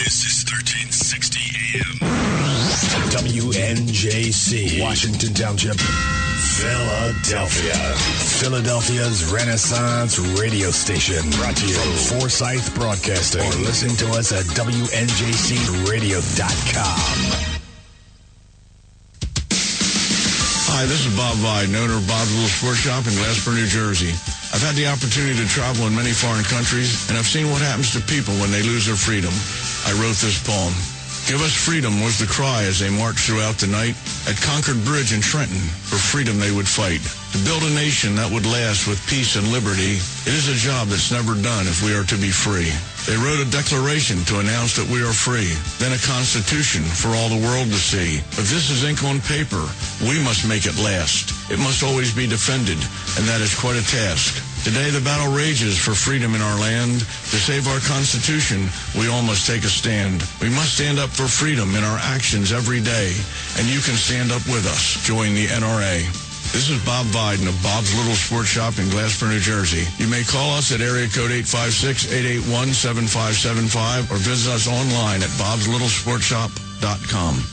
This is 1360 AM. WNJC, Washington Township, Philadelphia. Philadelphia's Renaissance radio station. Brought to you from Forsyth Broadcasting. Or listen to us at WNJCradio.com. Hi, this is Bob Viden, owner of Bob's Little Sports Shop in Glassboro, New Jersey. I've had the opportunity to travel in many foreign countries, and I've seen what happens to people when they lose their freedom. I wrote this poem. Give us freedom was the cry as they marched throughout the night. At Concord Bridge in Trenton, for freedom they would fight. To build a nation that would last with peace and liberty, it is a job that's never done if we are to be free. They wrote a declaration to announce that we are free, then a constitution for all the world to see. If this is ink on paper, we must make it last. It must always be defended, and that is quite a task. Today the battle rages for freedom in our land. To save our Constitution, we all must take a stand. We must stand up for freedom in our actions every day, and you can stand up with us. Join the NRA. This is Bob Viden of Bob's Little Sports Shop in Glassboro, New Jersey. You may call us at area code 856-881-7575 or visit us online at bobslittlesportshop.com.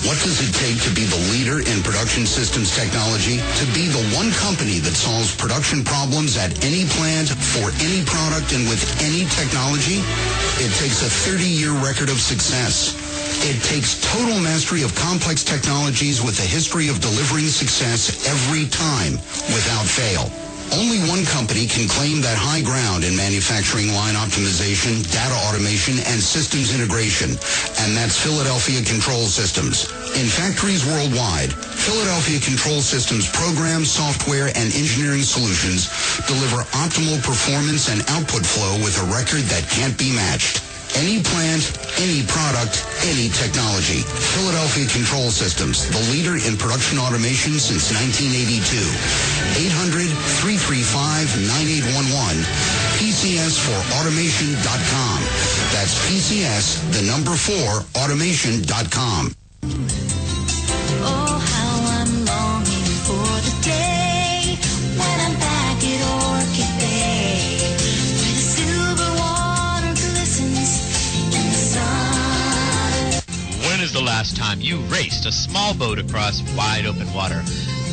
What does it take to be the leader in production systems technology? To be the one company that solves production problems at any plant, for any product, and with any technology? It takes a 30-year record of success. It takes total mastery of complex technologies with a history of delivering success every time, without fail. Only one company can claim that high ground in manufacturing line optimization, data automation, and systems integration, and that's Philadelphia Control Systems. In factories worldwide, Philadelphia Control Systems programs, software, and engineering solutions deliver optimal performance and output flow with a record that can't be matched. Any plant, any product, any technology. Philadelphia Control Systems, the leader in production automation since 1982. 800-335-9811. PCS4automation.com. That's PCS, the number 4, automation.com. Oh, how I'm longing for the day when I'm back at Orchid Bay, where the silver water glistens in the sun. When is the last time you raced a small boat across wide open water?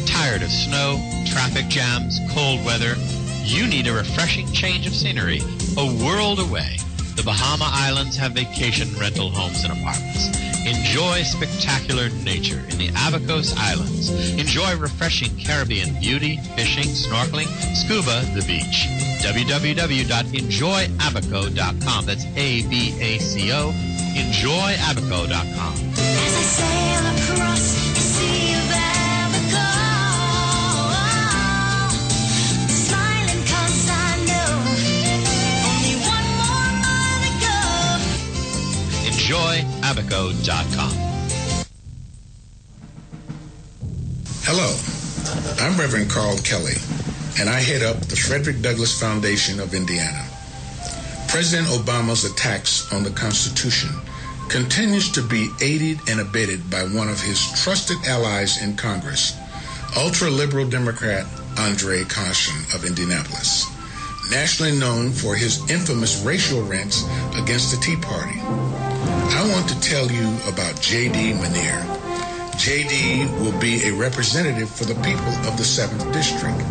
Tired of snow, traffic jams, cold weather? You need a refreshing change of scenery, a world away. The Bahama Islands have vacation rental homes and apartments. Enjoy spectacular nature in the Abacos Islands. Enjoy refreshing Caribbean beauty, fishing, snorkeling, scuba, the beach. www.enjoyabaco.com. That's ABACO. Enjoyabaco.com. As I sail across the sea of Abaco, smiling 'cause I know only one more mile to go. Enjoyabaco.com. Hello, I'm Reverend Carl Kelly, and I head up the Frederick Douglass Foundation of Indiana. President Obama's attacks on the Constitution continues to be aided and abetted by one of his trusted allies in Congress, ultra-liberal Democrat Andre Caution of Indianapolis, nationally known for his infamous racial rants against the Tea Party. I want to tell you about J.D. Manier. J.D. will be a representative for the people of the 7th District.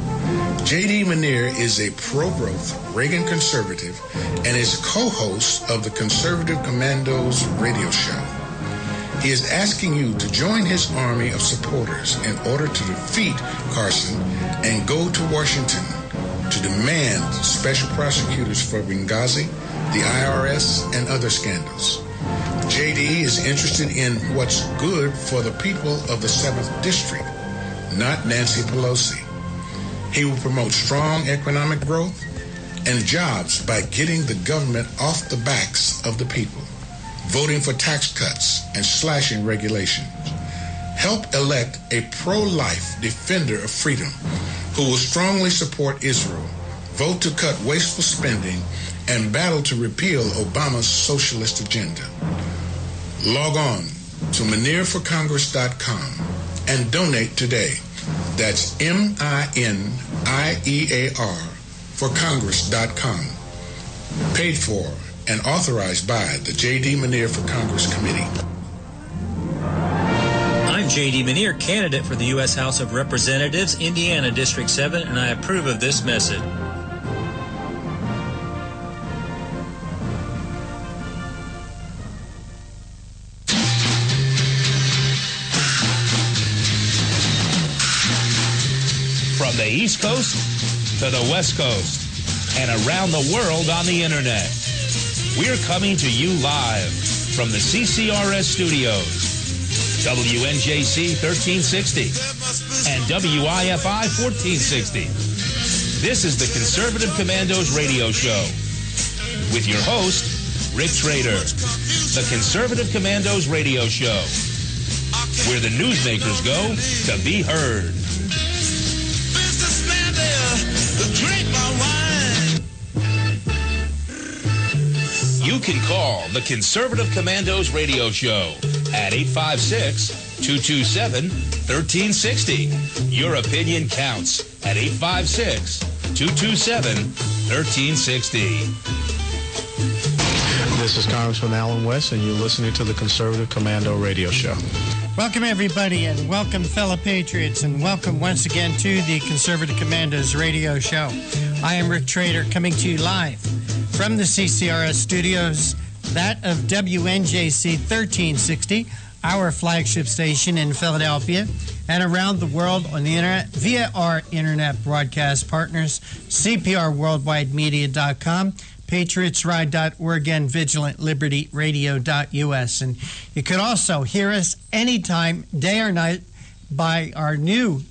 J.D. Manier is a pro-growth Reagan conservative and is co-host of the conservative Commandos Radio show. He is asking you to join his army of supporters in order to defeat Carson and go to Washington to demand special prosecutors for Benghazi, the IRS, and other scandals. J.D. is interested in what's good for the people of the 7th District, not Nancy Pelosi. He will promote strong economic growth and jobs by getting the government off the backs of the people, voting for tax cuts and slashing regulations. Help elect a pro-life defender of freedom who will strongly support Israel, vote to cut wasteful spending, and battle to repeal Obama's socialist agenda. Log on to ManierForCongress.com and donate today. That's MINIEAR for Congress.com. Paid for and authorized by the J.D. Manier for Congress Committee. I'm J.D. Manier, candidate for the U.S. House of Representatives, Indiana District 7, and I approve of this message. From the East Coast to the West Coast and around the world on the Internet, we're coming to you live from the CCRS studios, WNJC 1360 and WIFI 1460. This is the Conservative Commandos radio show with your host, Rick Trader. The Conservative Commandos radio show, where the newsmakers go to be heard. You can call the Conservative Commandos radio show at 856-227-1360. Your opinion counts at 856-227-1360. This is Congressman Alan West, and you're listening to the Conservative Commando radio show. Welcome, everybody, and welcome, fellow patriots, and welcome once again to the Conservative Commandos radio show. I am Rick Trader, coming to you live from the CCRS studios, that of WNJC 1360, our flagship station in Philadelphia, and around the world on the internet via our internet broadcast partners, CPRWorldwideMedia.com, PatriotsRide.org, and VigilantLibertyRadio.us. And you could also hear us anytime, day or night, by our new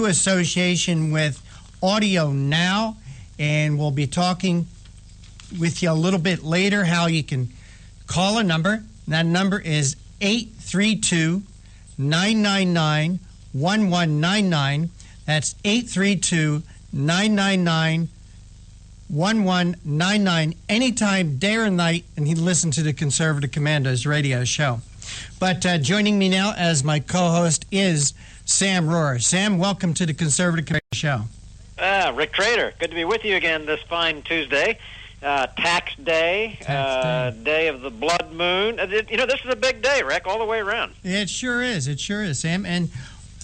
association with Audio Now, and we'll be talking with you a little bit later how you can call a number. That number is 832-999-1199. That's 832-999-1199 anytime, day or night, and you listen to the Conservative Commandos radio show. But joining me now as my co-host is Sam Rohrer. Sam, welcome to the Conservative Commandos show. Rick Trader, good to be with you again this fine Tuesday. Tax Day, day of the blood moon. This is a big day, Rick, all the way around. It sure is, Sam. And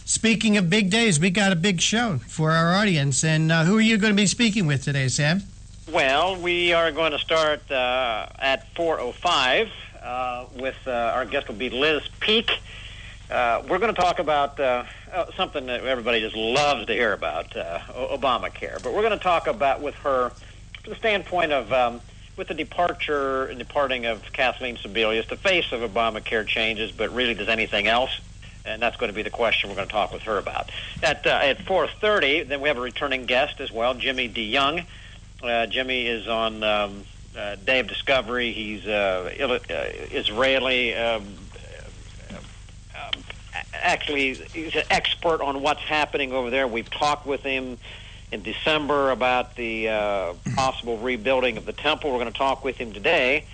speaking of big days, we got a big show for our audience. And who are you going to be speaking with today, Sam? Well, we are going to start at 4:05 with our guest will be Liz Peek. We're going to talk about something that everybody just loves to hear about, Obamacare. But we're going to talk about with her from the standpoint of with the departing of Kathleen Sebelius, the face of Obamacare changes, but really does anything else? And that's going to be the question we're going to talk with her about. At 4:30, then we have a returning guest as well, Jimmy DeYoung. Jimmy is on Day of Discovery. He's Israeli. Actually, he's an expert on what's happening over there. We've talked with him in December about the possible rebuilding of the temple. We're going to talk with him today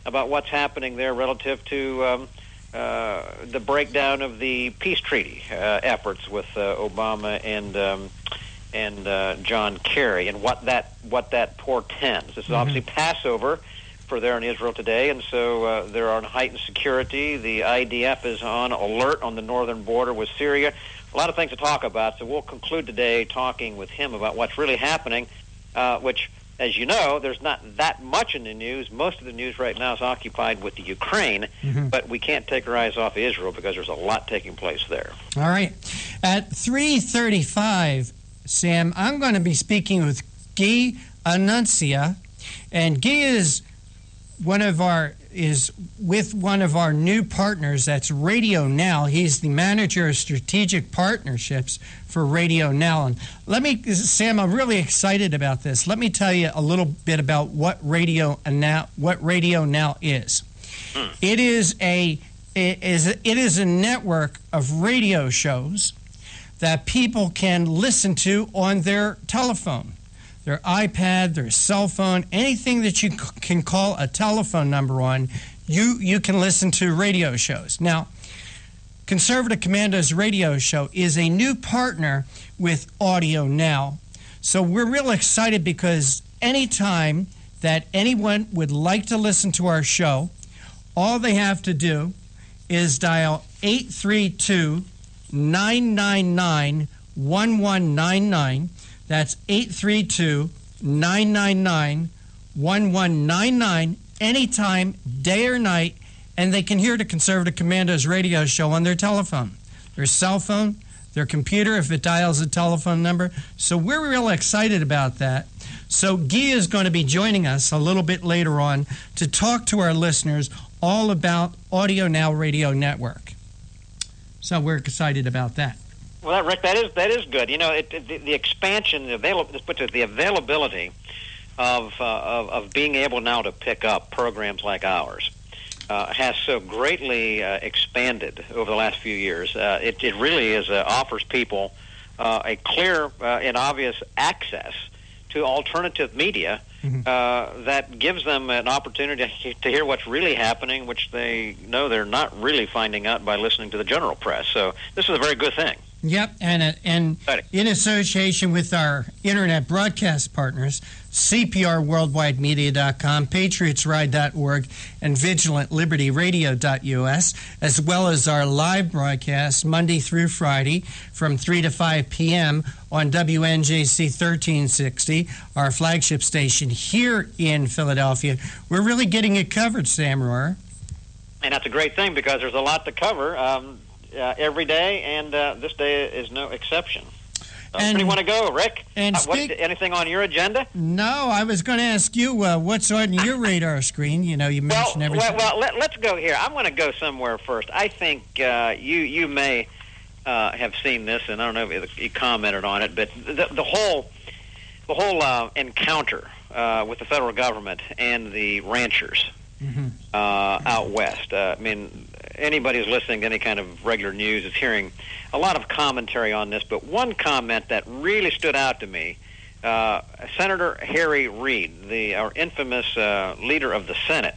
about what's happening there relative to the breakdown of the peace treaty efforts with Obama and John Kerry, and what that portends. This is obviously Passover for there in Israel today, and so they're on heightened security. The IDF is on alert on the northern border with Syria. A lot of things to talk about, so we'll conclude today talking with him about what's really happening, which, as you know, there's not that much in the news. Most of the news right now is occupied with the Ukraine, but we can't take our eyes off of Israel because there's a lot taking place there. All right. At 3:35, Sam, I'm going to be speaking with Guy Annuncia, and Guy is with one of our new partners, that's Radio Now. He's the manager of strategic partnerships for Radio Now. And Sam, I'm really excited about this. Let me tell you a little bit about what Radio Now is. It is a network of radio shows that people can listen to on their telephone, their iPad, their cell phone, anything that you can call a telephone number on, you can listen to radio shows. Now, Conservative Commandos radio show is a new partner with Audio Now. So we're real excited because anytime that anyone would like to listen to our show, all they have to do is dial 832-999-1199. That's 832-999-1199 anytime, day or night, and they can hear the Conservative Commandos radio show on their telephone, their cell phone, their computer if it dials a telephone number. So we're real excited about that. So Guy is going to be joining us a little bit later on to talk to our listeners all about Audio Now Radio Network. So we're excited about that. Well, Rick, that is good. You know, the expansion, the availability of being able now to pick up programs like ours has so greatly expanded over the last few years. It really is offers people a clear and obvious access to alternative media that gives them an opportunity to hear what's really happening, which they know they're not really finding out by listening to the general press. So this is a very good thing. Yep, and in association with our internet broadcast partners, CPRWorldwideMedia.com, PatriotsRide.org, and VigilantLibertyRadio.us, as well as our live broadcast Monday through Friday from 3 to 5 p.m. on WNJC 1360, our flagship station here in Philadelphia. We're really getting it covered, Sam Rohrer. And that's a great thing because there's a lot to cover every day, and this day is no exception. Where do you want to go, Rick? Anything on your agenda? No, I was going to ask you what's on your radar screen. You know, you mentioned everything. Well, let's go here. I'm going to go somewhere first. I think you may have seen this, and I don't know if you commented on it, but the whole encounter with the federal government and the ranchers out west. I mean, anybody who's listening to any kind of regular news is hearing a lot of commentary on this, but one comment that really stood out to me, Senator Harry Reid, our infamous leader of the Senate,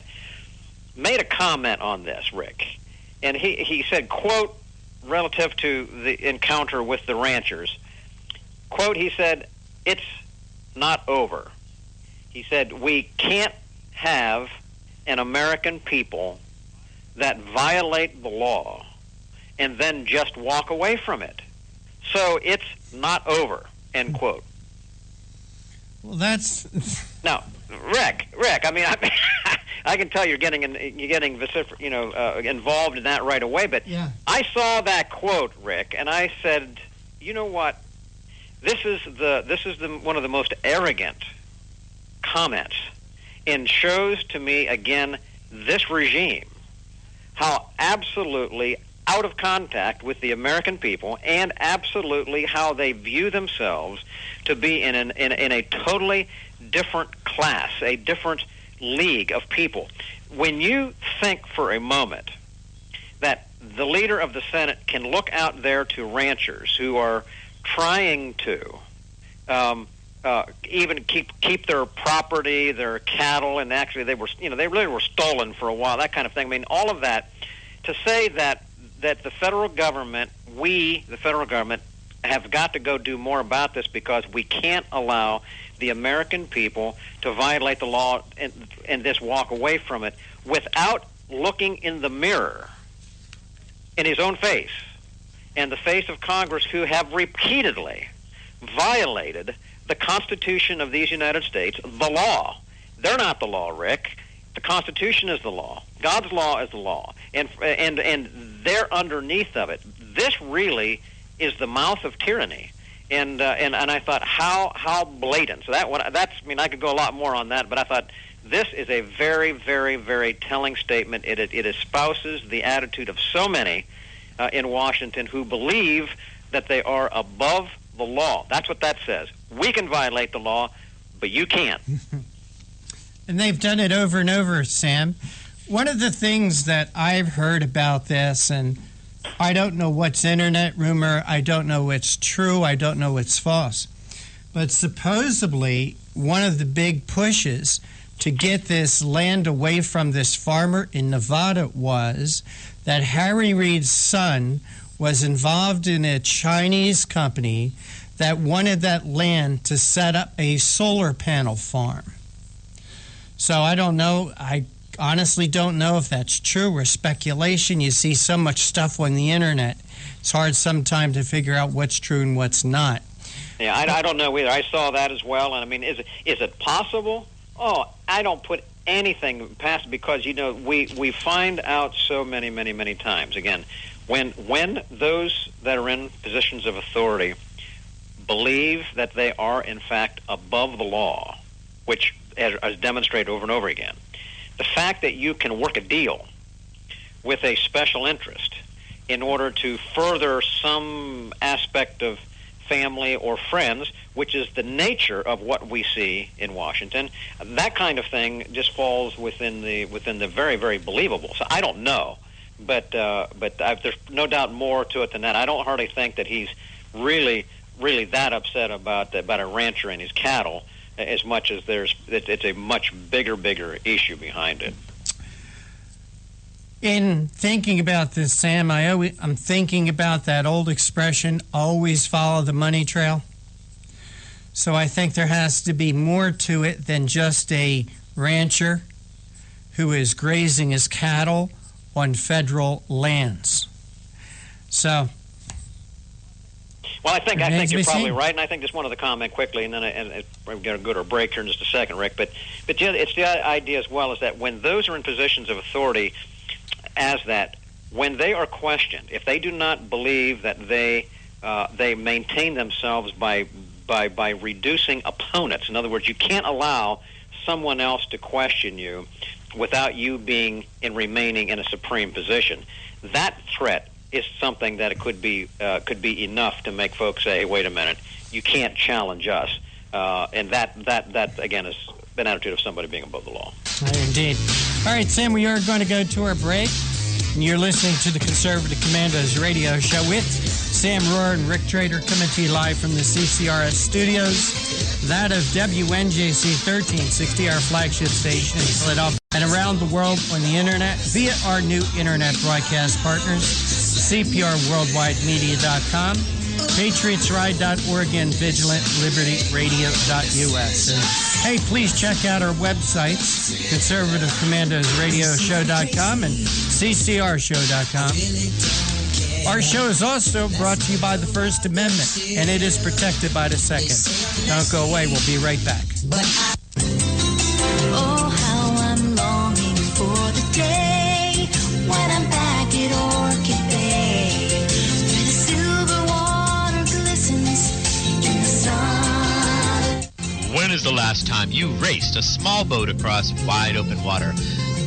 made a comment on this, Rick. And he said, quote, relative to the encounter with the ranchers, quote, he said, "It's not over." He said, "We can't have an American people that violate the law and then just walk away from it. So it's not over," end quote. Well, that's now, Rick. I mean, I can tell you're getting involved in that right away. But yeah. I saw that quote, Rick, and I said, you know what? This is one of the most arrogant comments, and shows to me again this regime how absolutely out of contact with the American people, and absolutely how they view themselves to be in a totally different class, a different league of people. When you think for a moment that the leader of the Senate can look out there to ranchers who are trying to even keep their property, their cattle, and actually they really were stolen for a while, that kind of thing. I mean, all of that, to say that the federal government, the federal government, have got to go do more about this because we can't allow the American people to violate the law and just walk away from it without looking in the mirror in his own face and the face of Congress, who have repeatedly violated the Constitution of these United States, the law. They're not the law, Rick. The Constitution is the law. God's law is the law, and they're underneath of it. This really is the mouth of tyranny, and I thought how blatant. So I could go a lot more on that, but I thought this is a very, very, very telling statement. It espouses the attitude of so many in Washington who believe that they are above the law. That's what that says. We can violate the law, but you can't. And they've done it over and over, Sam. One of the things that I've heard about this, and I don't know what's internet rumor, I don't know what's true, I don't know what's false, but supposedly one of the big pushes to get this land away from this farmer in Nevada was that Harry Reid's son was involved in a Chinese company that wanted that land to set up a solar panel farm. So I don't know. I honestly don't know if that's true or speculation. You see so much stuff on the internet. It's hard sometimes to figure out what's true and what's not. Yeah, I don't know either. I saw that as well, and I mean, is it possible? Oh, I don't put anything past, because we find out so many times. Again, when those that are in positions of authority believe that they are in fact above the law, which as demonstrated over and over again, the fact that you can work a deal with a special interest in order to further some aspect of family or friends, which is the nature of what we see in Washington, that kind of thing just falls within the very, very believable. So I don't know, but there's no doubt more to it than that. I don't hardly think that he's really that upset about a rancher and his cattle, as much as it's a much bigger issue behind it. In thinking about this, Sam, I'm thinking about that old expression, always follow the money trail. So I think there has to be more to it than just a rancher who is grazing his cattle on federal lands. So... Well, I think you're probably right, and I think just one other comment quickly, and then we're going to go to a break here in just a second, Rick. But it's the idea as well is that when those are in positions of authority, when they are questioned, if they do not believe that they maintain themselves by reducing opponents. In other words, you can't allow someone else to question you without you remaining in a supreme position. That threat is something that it could be enough to make folks say, hey, wait a minute, you can't challenge us. And that again is an attitude of somebody being above the law. Indeed. All right, Sam, we are going to go to our break. And you're listening to the Conservative Commandos radio show with Sam Rohr and Rick Trader, coming to you live from the CCRS studios, that of WNJC 1360, our flagship station in Philadelphia, and around the world on the internet via our new internet broadcast partners, CPRWorldwideMedia.com, PatriotsRide.org, and VigilantLibertyRadio.us. And hey, please check out our websites, ConservativeCommandosRadioshow.com and CCRShow.com. Our show is also brought to you by the First Amendment, and it is protected by the Second. Don't go away. We'll be right back. Oh, how I'm longing for the day when I'm back at Orchid Bay, where the silver water glistens in the sun. When is the last time you raced a small boat across wide open water?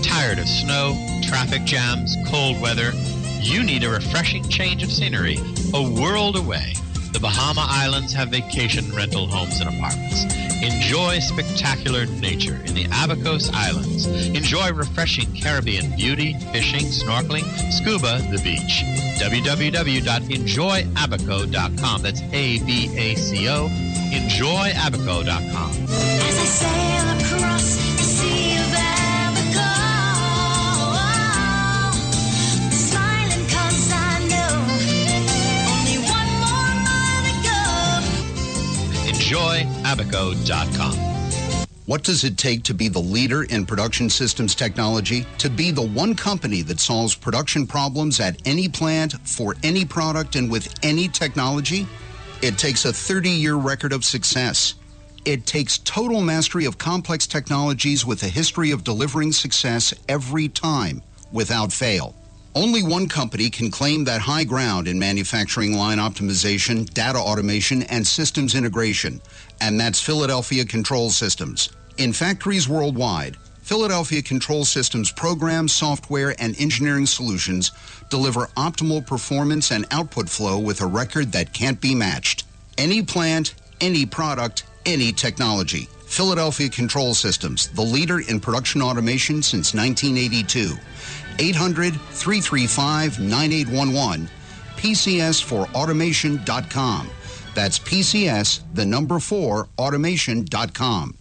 Tired of snow, traffic jams, cold weather? You need a refreshing change of scenery, a world away. The Bahama Islands have vacation rental homes and apartments. Enjoy spectacular nature in the Abacos Islands. Enjoy refreshing Caribbean beauty, fishing, snorkeling, scuba, the beach. www.enjoyabaco.com. That's ABACO. Enjoyabaco.com. As I sail across the sea of Abaco, smiling 'cause I know only one more mile to go. Enjoyabaco.com. What does it take to be the leader in production systems technology? To be the one company that solves production problems at any plant, for any product, and with any technology? It takes a 30-year record of success. It takes total mastery of complex technologies with a history of delivering success every time, without fail. Only one company can claim that high ground in manufacturing line optimization, data automation, and systems integration, and that's Philadelphia Control Systems. In factories worldwide, Philadelphia Control Systems programs, software, and engineering solutions deliver optimal performance and output flow with a record that can't be matched. Any plant, any product, any technology. Philadelphia Control Systems, the leader in production automation since 1982. 800-335-9811, PCS4automation.com. That's PCS, the number 4, automation.com.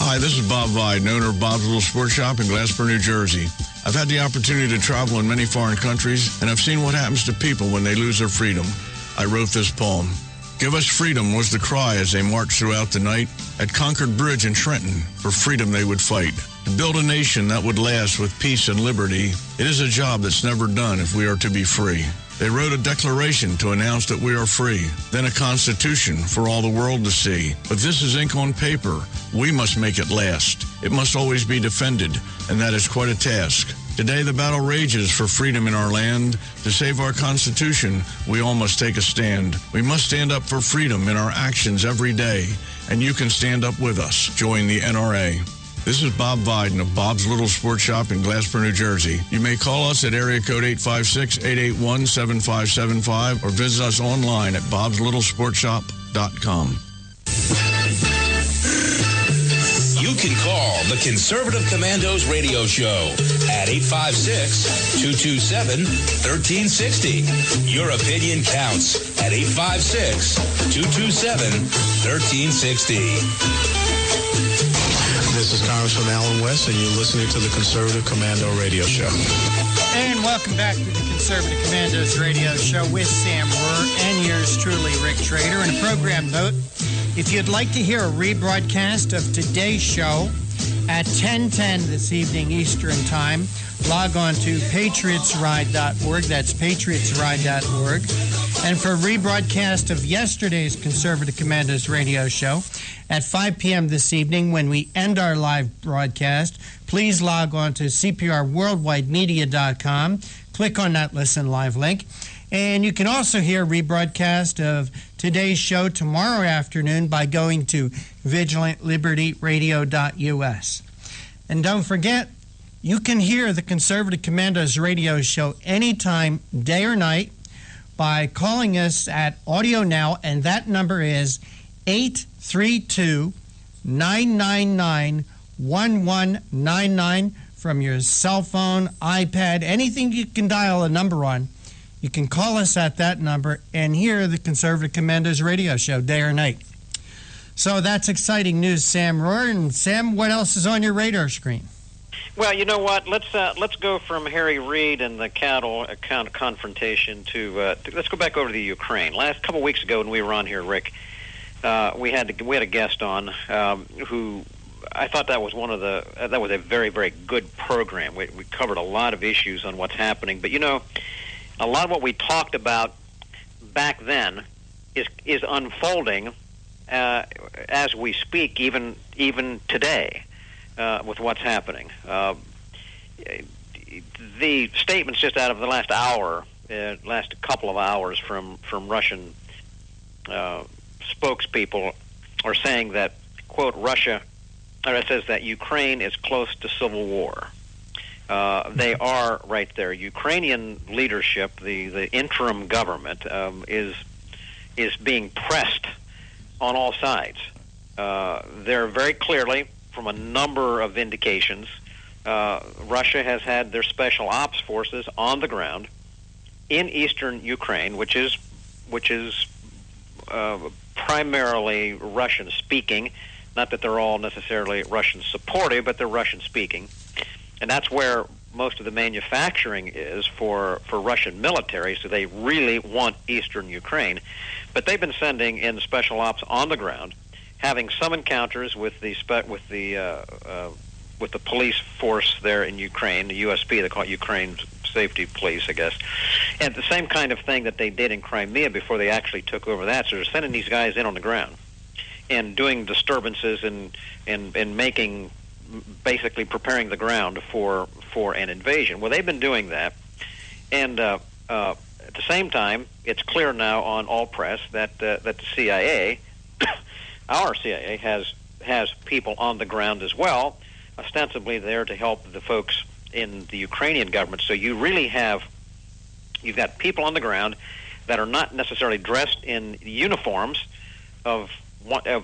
Hi, this is Bob Vide, owner of Bob's Little Sports Shop in Glassboro, New Jersey. I've had the opportunity to travel in many foreign countries, and I've seen what happens to people when they lose their freedom. I wrote this poem. Give us freedom was the cry as they marched throughout the night. At Concord Bridge in Trenton, for freedom they would fight. To build a nation that would last with peace and liberty, it is a job that's never done if we are to be free. They wrote a declaration to announce that we are free, then a constitution for all the world to see. But this is ink on paper. We must make it last. It must always be defended, and that is quite a task. Today the battle rages for freedom in our land. To save our Constitution, we all must take a stand. We must stand up for freedom in our actions every day, and you can stand up with us. Join the NRA. This is Bob Biden of Bob's Little Sports Shop in Glasper, New Jersey. You may call us at area code 856-881-7575 or visit us online at bobslittle.sportshop.com. You can call the Conservative Commandos radio show at 856-227-1360. Your opinion counts at 856-227-1360. This is Congressman Alan West, and you're listening to the Conservative Commando Radio Show. And welcome back to the Conservative Commandos Radio Show with Sam Rohr and yours truly, Rick Trader. And a program note, if you'd like to hear a rebroadcast of today's show at 10:10 this evening Eastern Time, log on to patriotsride.org. That's patriotsride.org. And for a rebroadcast of yesterday's Conservative Commandos Radio Show at 5 p.m. this evening when we end our live broadcast, please log on to cprworldwidemedia.com. Click on that Listen Live link. And you can also hear a rebroadcast of today's show tomorrow afternoon by going to vigilantlibertyradio.us. And don't forget, you can hear the Conservative Commandos Radio Show anytime, day or night, by calling us at Audio Now, and that number is 832-999-1199 from your cell phone, iPad, anything you can dial a number on. You can call us at that number and hear the Conservative Commandos Radio Show day or night. So that's exciting news, Sam Rohr. And Sam, what else is on your radar screen? Well, you know what? Let's go from Harry Reid and the cattle confrontation to let's go back over to the Ukraine. Last couple weeks ago when we were on here, Rick, we had a guest on who I thought that was that was a very, very good program. We covered a lot of issues on what's happening, but you know, a lot of what we talked about back then is unfolding as we speak, even today. With what's happening. The statements just out of the last hour, last couple of hours from Russian spokespeople are saying that, quote, it says that Ukraine is close to civil war. They are right there. Ukrainian leadership, the interim government, is being pressed on all sides. They're very clearly, from a number of indications, Russia has had their special ops forces on the ground in eastern Ukraine, which is primarily Russian-speaking. Not that they're all necessarily Russian-supportive, but they're Russian-speaking. And that's where most of the manufacturing is for Russian military, so they really want eastern Ukraine. But they've been sending in special ops on the ground, having some encounters with the police force there in Ukraine, the USP, they call it Ukraine Safety Police, I guess. And the same kind of thing that they did in Crimea before they actually took over that. So they're sending these guys in on the ground and doing disturbances and making, basically preparing the ground for an invasion. Well, they've been doing that. And at the same time, it's clear now on all press that the CIA, our CIA, has people on the ground as well, ostensibly there to help the folks in the Ukrainian government. So you've got people on the ground that are not necessarily dressed in uniforms of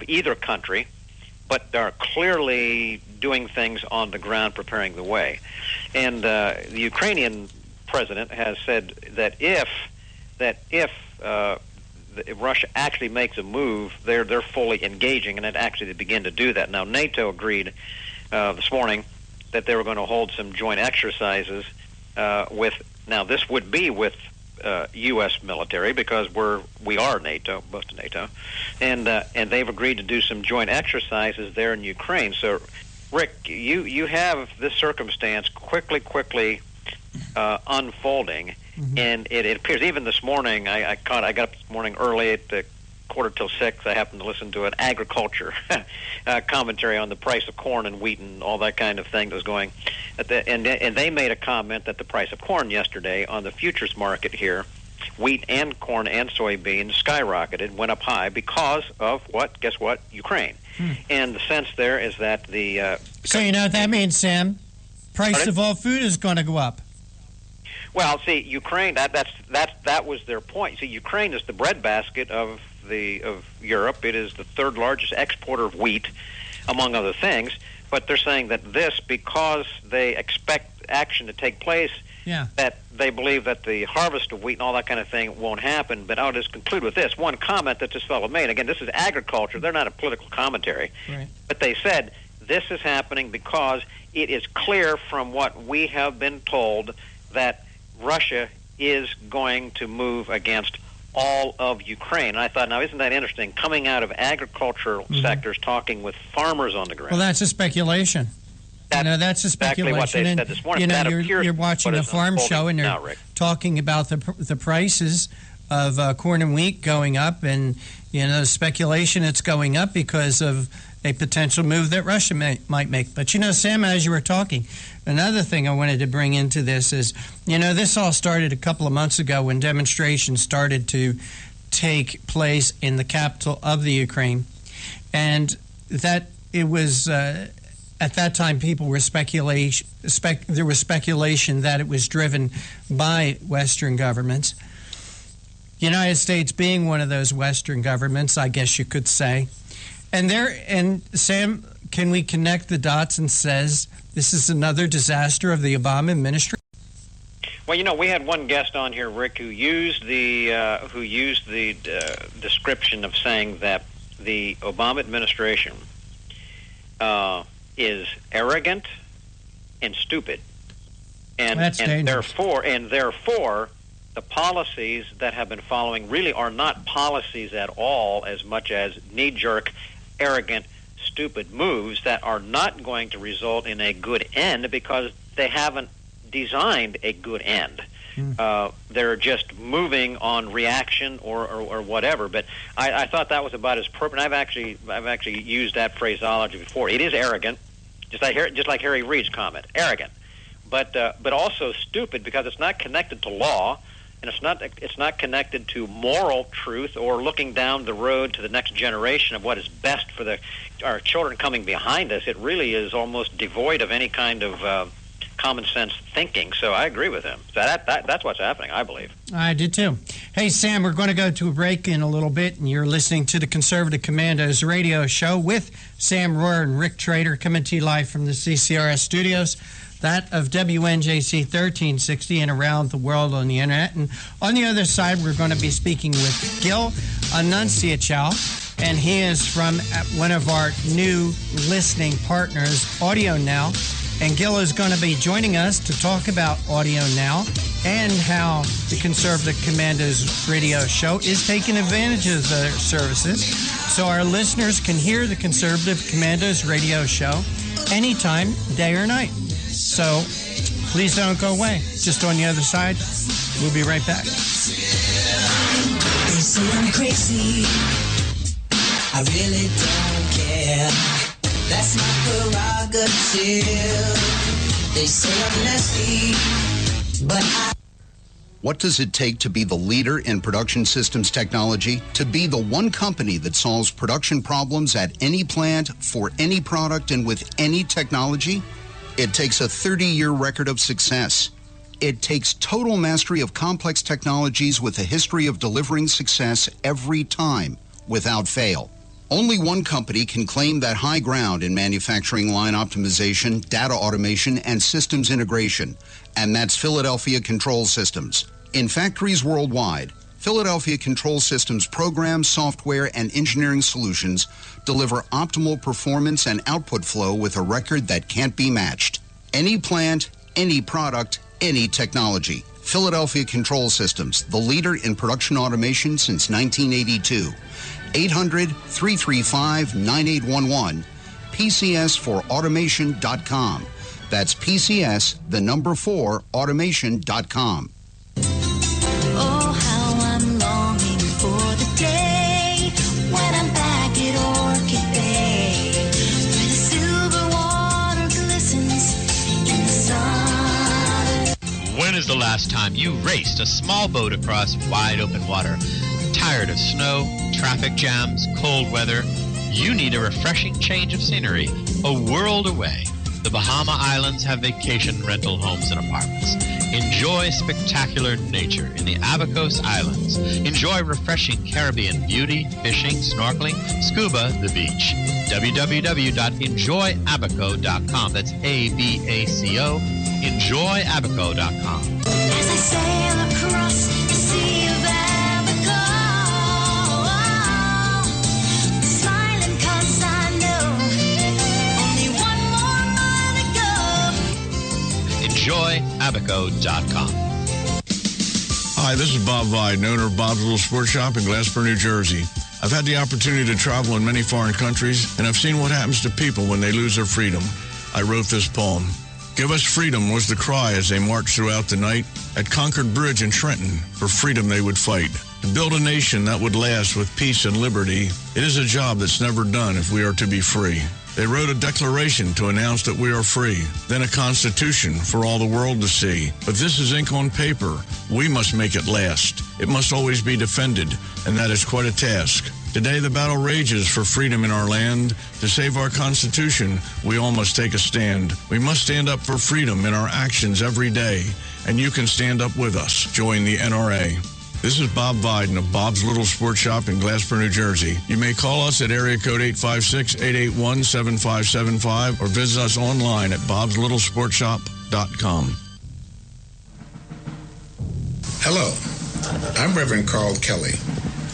either country, but are clearly doing things on the ground, preparing the way. And the Ukrainian president has said that if Russia actually makes a move, they're fully engaging, and it actually begin to do that. Now, NATO agreed this morning that they were going to hold some joint exercises with. Now, this would be with U.S. military, because we are NATO, most of NATO, and they've agreed to do some joint exercises there in Ukraine. So, Rick, you have this circumstance quickly unfolding, and it appears even this morning. I got up this morning early at 5:45. I happened to listen to an agriculture commentary on the price of corn and wheat and all that kind of thing that was going. And they made a comment that the price of corn yesterday on the futures market here, wheat and corn and soybeans skyrocketed, went up high because of what? Guess what? Ukraine. And the sense there is that the... so you know what that means, Sam? Price of all food is going to go up. Well, see, Ukraine, that was their point. See, Ukraine is the breadbasket of Europe. It is the third largest exporter of wheat, among other things. But they're saying that this, because they expect action to take place, that they believe that the harvest of wheat and all that kind of thing won't happen. But I'll just conclude with this one comment that this fellow made. Again, this is agriculture. They're not a political commentary. Right. But they said this is happening because it is clear from what we have been told that Russia is going to move against all of Ukraine. And I thought, now isn't that interesting, coming out of agricultural sectors, talking with farmers on the ground. Well, that's a speculation. That's a speculation. Exactly what they said this morning. You're watching a farm show and they're talking about the prices of corn and wheat going up, and speculation it's going up because of a potential move that Russia might make. But Sam, as you were talking, another thing I wanted to bring into this is, this all started a couple of months ago when demonstrations started to take place in the capital of the Ukraine, and that it was at that time people were there was speculation that it was driven by Western governments. The United States being one of those Western governments, I guess you could say. And Sam, can we connect the dots and says this is another disaster of the Obama administration? Well, we had one guest on here, Rick, who used the description of saying that the Obama administration is arrogant and stupid, and therefore the policies that have been following really are not policies at all, as much as knee-jerk, arrogant, stupid moves that are not going to result in a good end because they haven't designed a good end. They're just moving on reaction or whatever. But I thought that was about as appropriate. I've actually used that phraseology before. It is arrogant, just like Harry Reid's comment, arrogant, but also stupid because it's not connected to law. And it's not connected to moral truth or looking down the road to the next generation of what is best for our children coming behind us. It really is almost devoid of any kind of common sense thinking. So I agree with him. So that's what's happening, I believe. I do too. Hey, Sam, we're going to go to a break in a little bit, and you're listening to the Conservative Commandos radio show with Sam Rohr and Rick Trader, coming to you live from the CCRS studios. That of WNJC 1360 and around the world on the internet. And on the other side, we're going to be speaking with Gil Annunciachow, and he is from one of our new listening partners, Audio Now. And Gil is going to be joining us to talk about Audio Now and how the Conservative Commandos radio show is taking advantage of their services so our listeners can hear the Conservative Commandos radio show anytime, day or night. So please don't go away. Just on the other side, we'll be right back. They say I'm crazy. I really don't care. That's my prerogative. They say I'm nasty, but I... What does it take to be the leader in production systems technology? To be the one company that solves production problems at any plant, for any product, and with any technology? It takes a 30-year record of success. It takes total mastery of complex technologies with a history of delivering success every time, without fail. Only one company can claim that high ground in manufacturing line optimization, data automation, and systems integration, and that's Philadelphia Control Systems. In factories worldwide, Philadelphia Control Systems programs, software, and engineering solutions deliver optimal performance and output flow with a record that can't be matched. Any plant, any product, any technology. Philadelphia Control Systems, the leader in production automation since 1982. 800-335-9811. PCS4automation.com. That's PCS, the number 4, automation.com. Oh, how I'm longing for the day when I'm back at Orchid Bay, where the silver water glistens in the sun. When is the last time you raced a small boat across wide open water? Tired of snow, traffic jams, cold weather? You need a refreshing change of scenery, a world away. The Bahama Islands have vacation rental homes and apartments. Enjoy spectacular nature in the Abacos Islands. Enjoy refreshing Caribbean beauty, fishing, snorkeling, scuba, the beach. www.enjoyabaco.com. That's A-B-A-C-O. Enjoyabaco.com. As I sail across the sea of Abaco, smiling 'cause I know only one more mile to go. Enjoyabaco.com. Hi, this is Bob Vide, owner of Bob's Little Sports Shop in Glasper, New Jersey. I've had the opportunity to travel in many foreign countries, and I've seen what happens to people when they lose their freedom. I wrote this poem. Give us freedom was the cry as they marched throughout the night. At Concord Bridge in Trenton, for freedom they would fight. To build a nation that would last with peace and liberty, it is a job that's never done if we are to be free. They wrote a declaration to announce that we are free, then a constitution for all the world to see. But this is ink on paper. We must make it last. It must always be defended, and that is quite a task. Today the battle rages for freedom in our land. To save our Constitution, we all must take a stand. We must stand up for freedom in our actions every day, and you can stand up with us. Join the NRA. This is Bob Viden of Bob's Little Sports Shop in Glasper, New Jersey. You may call us at area code 856-881-7575 or visit us online at bobslittle.sportshop.com. Hello, I'm Reverend Carl Kelly,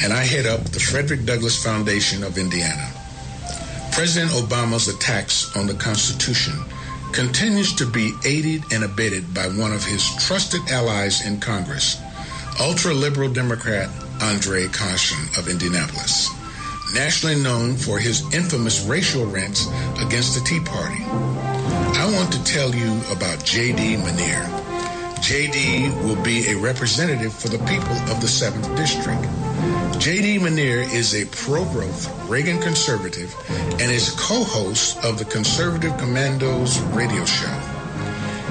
and I head up the Frederick Douglass Foundation of Indiana. President Obama's attacks on the Constitution continues to be aided and abetted by one of his trusted allies in Congress, ultra-liberal Democrat Andre Caution of Indianapolis, nationally known for his infamous racial rants against the Tea Party. I want to tell you about J.D. Manier. J.D. will be a representative for the people of the 7th District. J.D. Manier is a pro-growth Reagan conservative and is co-host of the conservative Commandos Radio show.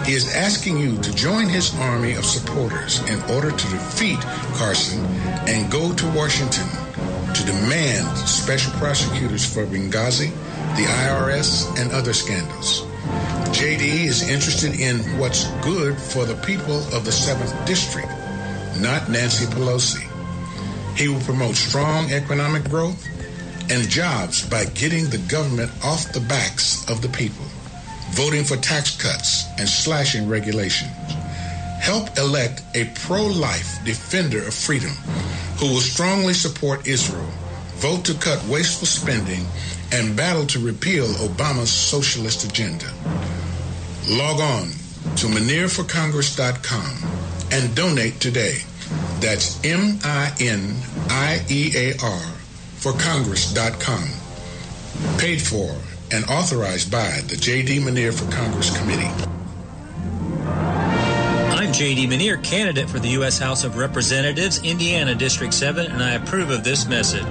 He is asking you to join his army of supporters in order to defeat Carson and go to Washington to demand special prosecutors for Benghazi, the IRS, and other scandals. J.D. is interested in what's good for the people of the 7th District, not Nancy Pelosi. He will promote strong economic growth and jobs by getting the government off the backs of the people, voting for tax cuts and slashing regulations. Help elect a pro-life defender of freedom who will strongly support Israel, vote to cut wasteful spending, and battle to repeal Obama's socialist agenda. Log on to ManierForCongress.com and donate today. That's MINIEAR for Congress.com. Paid for and authorized by the J.D. Manier for Congress Committee. I'm J.D. Manier, candidate for the U.S. House of Representatives, Indiana District 7, and I approve of this message.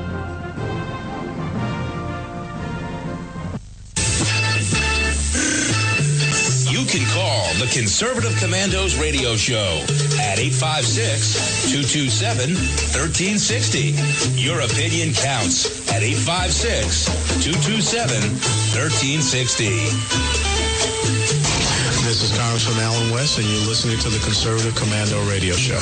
You can call the Conservative Commandos Radio Show at 856-227-1360. Your opinion counts at 856-227-1360. This is Congressman Alan West, and you're listening to the Conservative Commando Radio Show.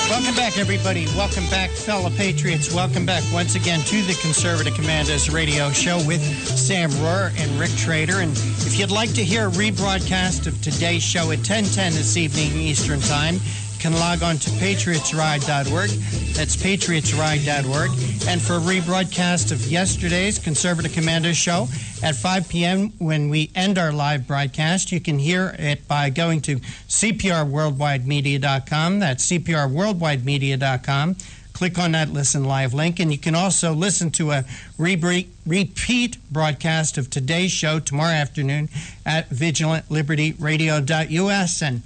Welcome back, everybody. Welcome back, fellow patriots. Welcome back once again to the Conservative Commandos Radio Show with Sam Rohrer and Rick Trader. And if you'd like to hear a rebroadcast of today's show at 10:10 this evening Eastern Time, can log on to patriotsride.org. That's patriotsride.org. And for a rebroadcast of yesterday's Conservative Commandos show at 5 p.m. when we end our live broadcast, you can hear it by going to cprworldwidemedia.com. That's cprworldwidemedia.com. Click on that Listen Live link, and you can also listen to a repeat broadcast of today's show tomorrow afternoon at vigilantlibertyradio.us. And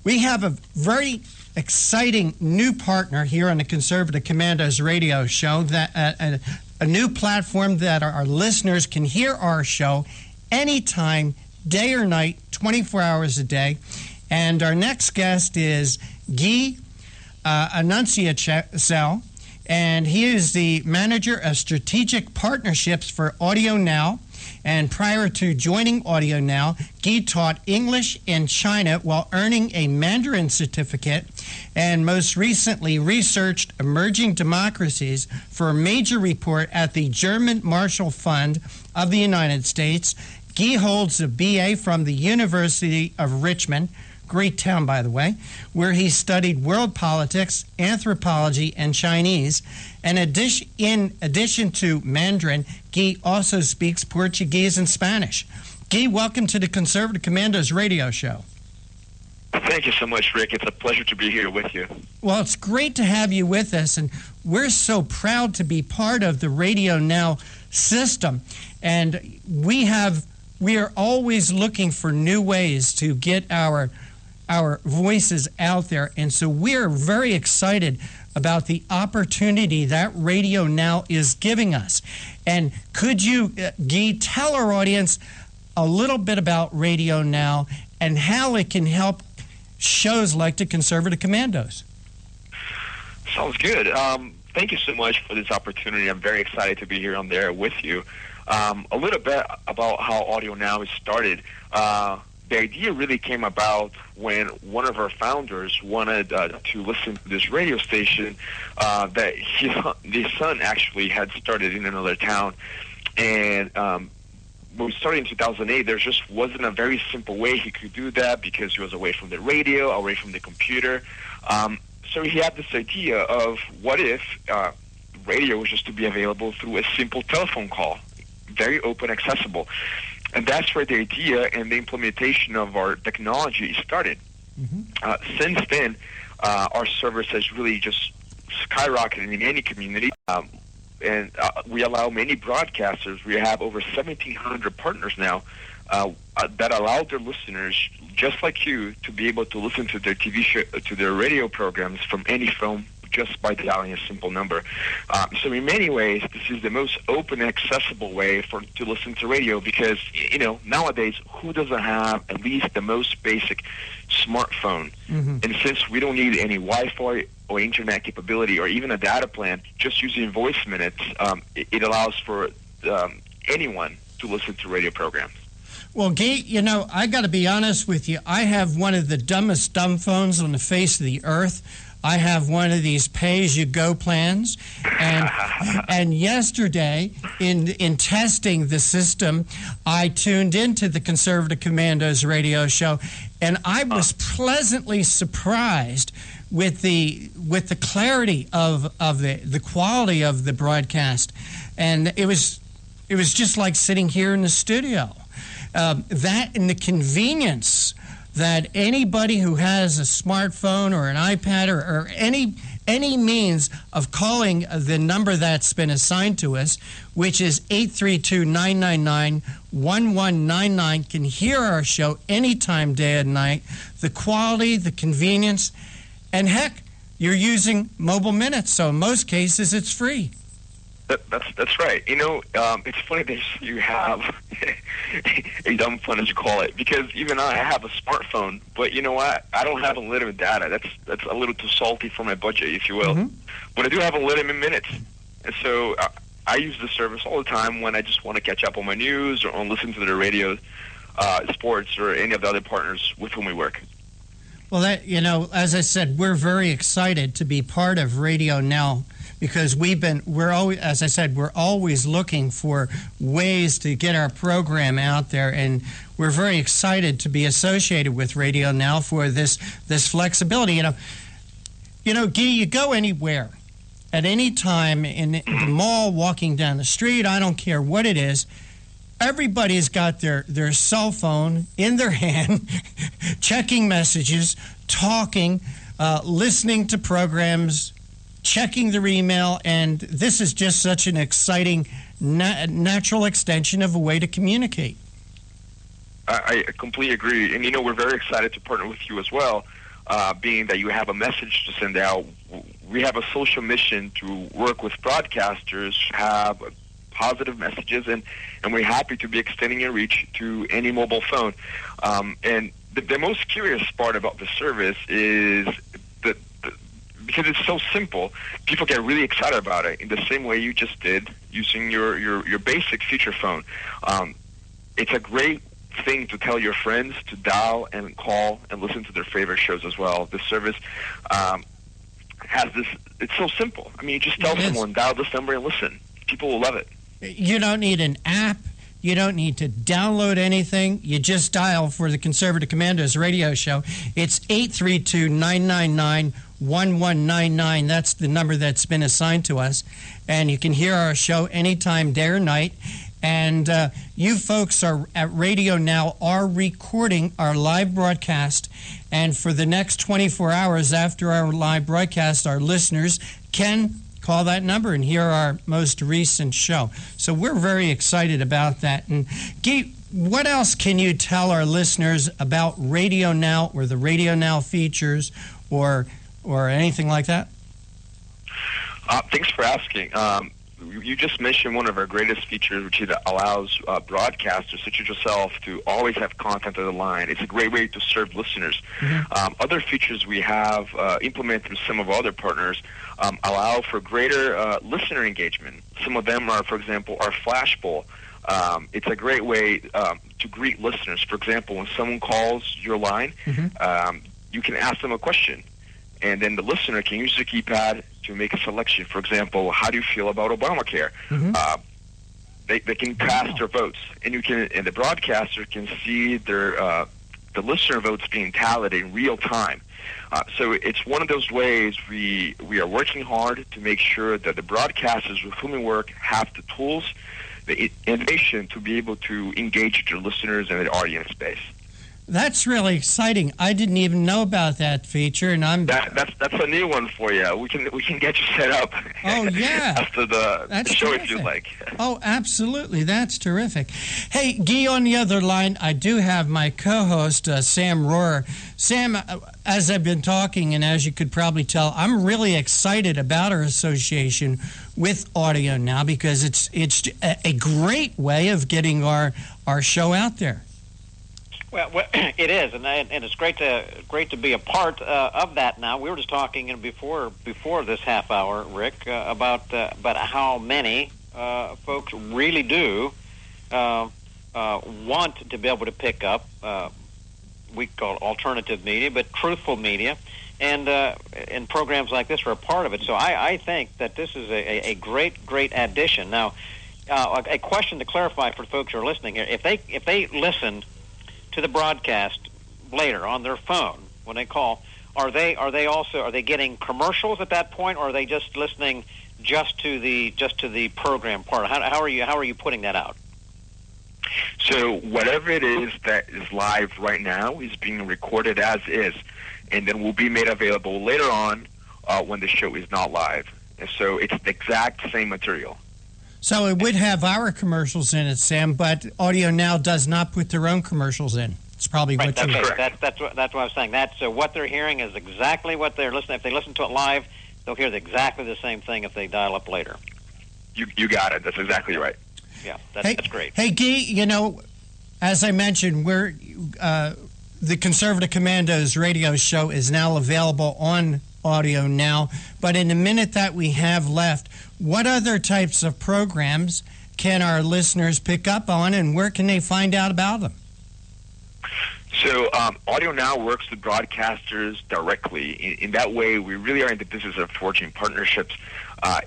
we have a very exciting new partner here on the Conservative Commandos radio show, that a new platform that our listeners can hear our show anytime, day or night, 24 hours a day. And our next guest is Guy Annunciacel, and he is the manager of strategic partnerships for Audio Now. And prior to joining Audio Now, Guy taught English in China while earning a Mandarin certificate, and most recently researched emerging democracies for a major report at the German Marshall Fund of the United States. Guy holds a BA from the University of Richmond, great town, by the way, where he studied world politics, anthropology, and Chinese. And in addition to Mandarin, Guy also speaks Portuguese and Spanish. Guy, welcome to the Conservative Commandos radio show. Thank you so much, Rick. It's a pleasure to be here with you. Well, it's great to have you with us, and we're so proud to be part of the Radio Now system. And we are always looking for new ways to get our voices out there, and so we're very excited about the opportunity that Radio Now is giving us. And could you, Guy, tell our audience a little bit about Radio Now and how it can help shows like the Conservative Commandos? Sounds good. Thank you so much for this opportunity. I'm very excited to be here on there with you. A little bit about how Audio Now is started. The idea really came about when one of our founders wanted to listen to this radio station that his son actually had started in another town. And when we started in 2008, there just wasn't a very simple way he could do that because he was away from the radio, away from the computer. So he had this idea of what if radio was just to be available through a simple telephone call, very open, accessible. And that's where the idea and the implementation of our technology started. Mm-hmm. Since then, our service has really just skyrocketed in any community. And we allow many broadcasters. We have over 1,700 partners now that allow their listeners, just like you, to be able to listen to their TV show, to their radio programs from any phone, just by dialing a simple number. So in many ways, this is the most open and accessible way to listen to radio because, nowadays, who doesn't have at least the most basic smartphone? Mm-hmm. And since we don't need any Wi-Fi or internet capability or even a data plan, just using voice minutes, it allows for anyone to listen to radio programs. Well, Guy, I got to be honest with you. I have one of the dumbest dumb phones on the face of the earth. I have one of these pay-as-you-go plans, and yesterday, in testing the system, I tuned into the Conservative Commandos radio show, and I was pleasantly surprised with the clarity of the quality of the broadcast, and it was just like sitting here in the studio. That and the convenience that anybody who has a smartphone or an iPad or any means of calling the number that's been assigned to us, which is 832-999-1199, can hear our show anytime, day and night. The quality, the convenience, and heck, you're using mobile minutes, so in most cases it's free. That's right. It's funny that you have a dumb phone, as you call it, because even I have a smartphone, but you know what? I don't have unlimited data. That's a little too salty for my budget, if you will. Mm-hmm. But I do have unlimited minutes, and so I use the service all the time when I just want to catch up on my news or on listen to the radio, sports, or any of the other partners with whom we work. Well, as I said, we're very excited to be part of Radio Now because we're always, as I said, we're always looking for ways to get our program out there, and we're very excited to be associated with Radio Now for this flexibility. You know, Guy, you go anywhere at any time in the mall, walking down the street, I don't care what it is, everybody's got their cell phone in their hand, checking messages, talking, listening to programs, checking their email, and this is just such an exciting natural extension of a way to communicate. I completely agree. And, you know, we're very excited to partner with you as well, being that you have a message to send out. We have a social mission to work with broadcasters, have positive messages, and we're happy to be extending your reach to any mobile phone. And the most curious part about the service is that because it's so simple, people get really excited about it in the same way you just did using your basic feature phone. It's a great thing to tell your friends to dial and call and listen to their favorite shows as well. This service has this, it's so simple. I mean, you just tell someone, dial this number and listen. People will love it. You don't need an app. You don't need to download anything. You just dial for the Conservative Commandos radio show. It's 832-999-1199. That's the number that's been assigned to us. And you can hear our show anytime, day or night. And you folks are at Radio Now are recording our live broadcast. And for the next 24 hours after our live broadcast, our listeners can call that number and hear our most recent show. So we're very excited about that. And Guy, what else can you tell our listeners about Radio Now or the Radio Now features or anything like that? Thanks for asking. You just mentioned one of our greatest features, which allows broadcasters such as yourself to always have content on the line. It's a great way to serve listeners. Mm-hmm. Other features we have implemented through some of our other partners allow for greater listener engagement. Some of them are, for example, our Flash Poll. It's a great way to greet listeners. For example, when someone calls your line, mm-hmm. You can ask them a question, and then the listener can use the keypad to make a selection. For example, how do you feel about Obamacare? Mm-hmm. They can cast their votes, and the broadcaster can see their the listener votes being tallied in real time. So it's one of those ways we are working hard to make sure that the broadcasters with whom we work have the tools, the innovation to be able to engage their listeners and the audience base. That's really exciting. I didn't even know about that feature, and that's a new one for you. We can get you set up. Oh yeah, after the show terrific. If you like. Oh, absolutely, that's terrific. Hey, Guy, on the other line, I do have my co-host Sam Rohrer. Sam, as I've been talking, and as you could probably tell, I'm really excited about our association with Audio Now because it's a great way of getting our show out there. Well, it is, and it's great to be a part of that. Now, we were just talking before this half hour, Rick, about how many folks really do want to be able to pick up we call it alternative media, but truthful media, and programs like this are a part of it. So I think that this is a great addition. Now, a question to clarify for folks who are listening here: if they listen to the broadcast later on their phone when they call, are they getting commercials at that point, or are they just listening just to the program part? How are you putting that out? So whatever it is that is live right now is being recorded as is, and then will be made available later on when the show is not live. And so it's the exact same material. So it would have our commercials in it, Sam, but Audio Now does not put their own commercials in. It's probably right, what that's you correct. That's what I was saying. So what they're hearing is exactly what they're listening. If they listen to it live, they'll hear exactly the same thing if they dial up later. You got it. That's exactly right. Yeah, that's great. Hey, Guy, as I mentioned, we're the Conservative Commandos radio show is now available on Audio Now. But in the minute that we have left, what other types of programs can our listeners pick up on, and where can they find out about them? So Audio Now works with broadcasters directly. In that way, we really are in the business of forging partnerships.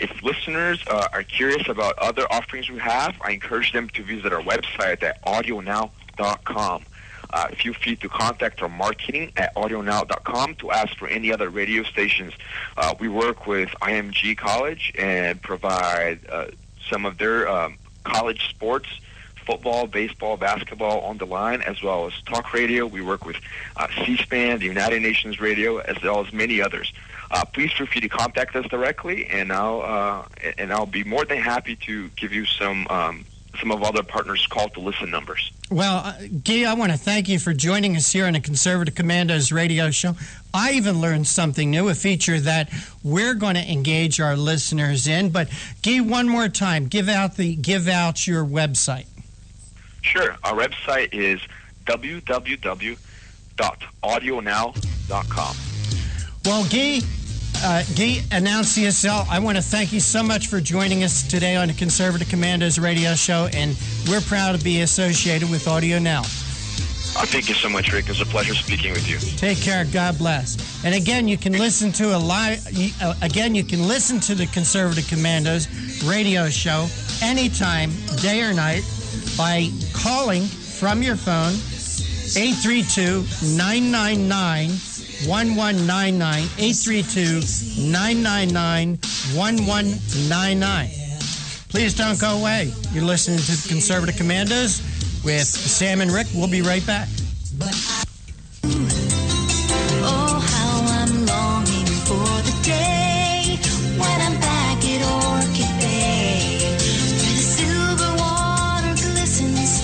If listeners are curious about other offerings we have, I encourage them to visit our website at audionow.com. Feel free to contact our marketing at audionow.com to ask for any other radio stations. We work with IMG College and provide some of their college sports, football, baseball, basketball on the line, as well as talk radio. We work with C-SPAN, the United Nations Radio, as well as many others. Please feel free to contact us directly, and I'll be more than happy to give you some of other partners' call to listen numbers. Well, Guy, I want to thank you for joining us here on the Conservative Commandos radio show. I even learned something new, a feature that we're going to engage our listeners in. But Guy, one more time, give out your website. Sure. Our website is www.audionow.com. Well, Guy, announce CSL, I want to thank you so much for joining us today on the Conservative Commandos radio show, and we're proud to be associated with Audio Now. Thank you so much, Rick. It was a pleasure speaking with you. Take care. God bless. And again, you can listen to the Conservative Commandos radio show anytime, day or night, by calling from your phone 832-999-1199, 832-999-1199. Please don't go away. You're listening to the Conservative Commandos with Sam and Rick. We'll be right back. Oh, how I'm longing for the day when I'm back at Orchid Bay, where the silver water glistens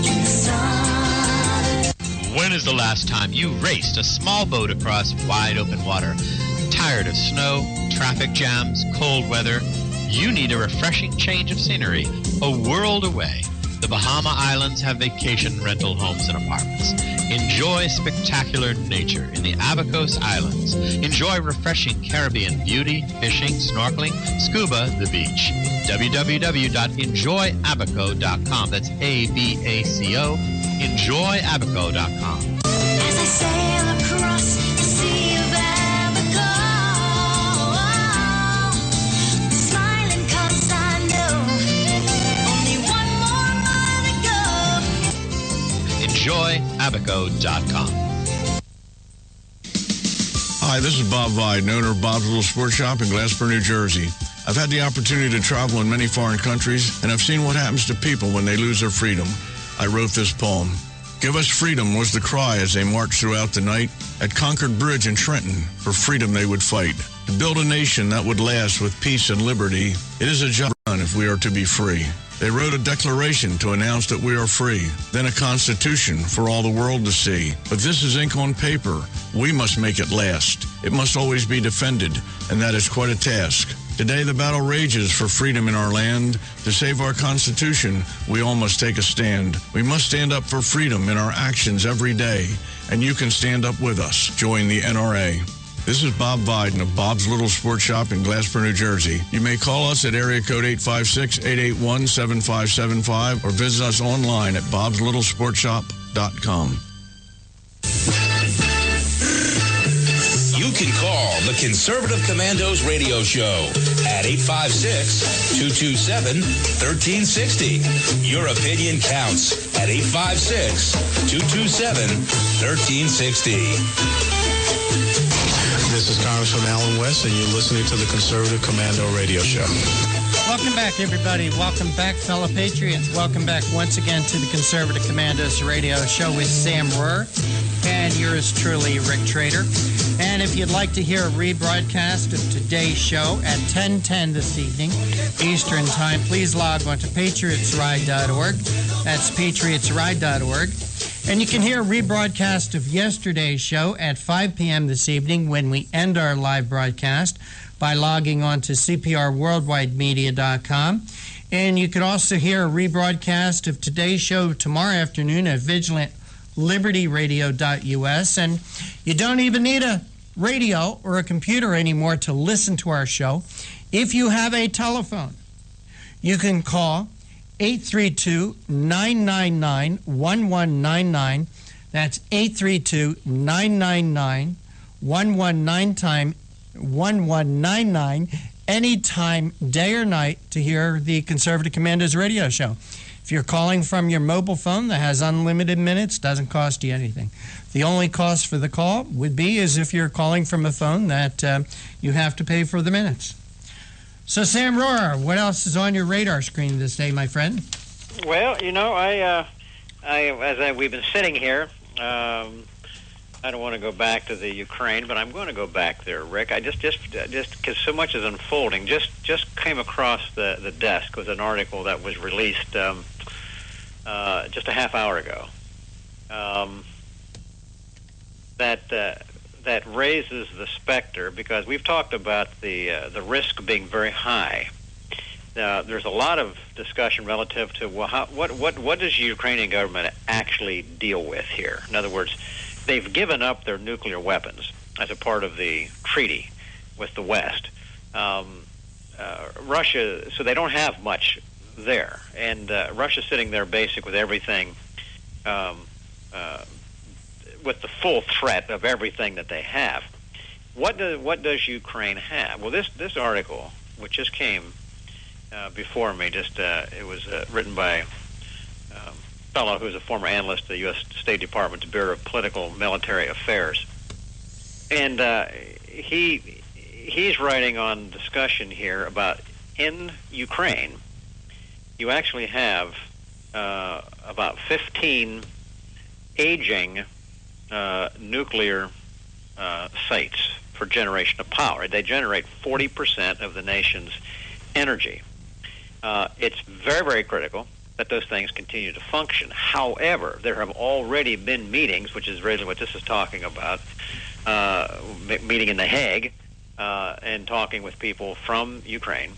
in the sun. When is the last time you raced a small boat across wide open water? Tired of snow, traffic jams, cold weather? You need a refreshing change of scenery, a world away. The Bahama Islands have vacation rental homes and apartments. Enjoy spectacular nature in the Abacos Islands. Enjoy refreshing Caribbean beauty, fishing, snorkeling, scuba, the beach. www.enjoyabaco.com. That's ABACO. Enjoyabaco.com. As I sail across the sea of Abaco, smiling 'cause I know only one more mile to go. Enjoyabaco.com. Hi, this is Bob Vide, owner of Bob's Little Sports Shop in Glassboro, New Jersey. I've had the opportunity to travel in many foreign countries, and I've seen what happens to people when they lose their freedom. I wrote this poem. Give us freedom was the cry as they marched throughout the night. At Concord Bridge in Trenton, for freedom they would fight. To build a nation that would last with peace and liberty, it is a job done if we are to be free. They wrote a declaration to announce that we are free, then a constitution for all the world to see. But this is ink on paper. We must make it last. It must always be defended, and that is quite a task. Today the battle rages for freedom in our land. To save our Constitution, we all must take a stand. We must stand up for freedom in our actions every day, and you can stand up with us. Join the NRA. This is Bob Biden of Bob's Little Sports Shop in Glassboro, New Jersey. You may call us at area code 856-881-7575 or visit us online at bobslittle.sportshop.com. You can call the Conservative Commandos radio show at 856-227-1360. Your opinion counts at 856-227-1360. This is Congressman Alan West, and you're listening to the Conservative Commando radio show. Welcome back, everybody. Welcome back, fellow patriots. Welcome back once again to the Conservative Commandos radio show with Sam Rohr and yours truly, Rick Trader. And if you'd like to hear a rebroadcast of today's show at 10:10 this evening, Eastern Time, please log on to patriotsride.org. That's patriotsride.org. And you can hear a rebroadcast of yesterday's show at 5 p.m. this evening when we end our live broadcast by logging on to cprworldwidemedia.com. And you can also hear a rebroadcast of today's show tomorrow afternoon at vigilantlibertyradio.us. And you don't even need a radio or a computer anymore to listen to our show. If you have a telephone, you can call 832-999-1199. That's 832-999-1199, anytime, day or night, to hear the Conservative Commandos radio show. If you're calling from your mobile phone that has unlimited minutes, doesn't cost you anything. The only cost for the call would be as if you're calling from a phone that you have to pay for the minutes. So, Sam Rohrer, what else is on your radar screen this day, my friend? Well, you know, we've been sitting here, I don't want to go back to the Ukraine, but I'm going to go back there, Rick. I just because so much is unfolding. Just came across the desk with an article that was released just a half hour ago. That raises the specter, because we've talked about the risk being very high. There's a lot of discussion relative to what does the Ukrainian government actually deal with here? In other words, they've given up their nuclear weapons as a part of the treaty with the West. Russia, so they don't have much there, and Russia's sitting there basic with everything, with the full threat of everything that they have. What does Ukraine have? Well, this article, which just came before me, it was written by a fellow who's a former analyst at the U.S. State Department's Bureau of Political Military Affairs, and he's writing on discussion here about in Ukraine, you actually have about 15 aging nuclear sites for generation of power. They generate 40% of the nation's energy. It's very, very critical that those things continue to function. However, there have already been meetings, which is really what this is talking about, meeting in The Hague and talking with people from Ukraine,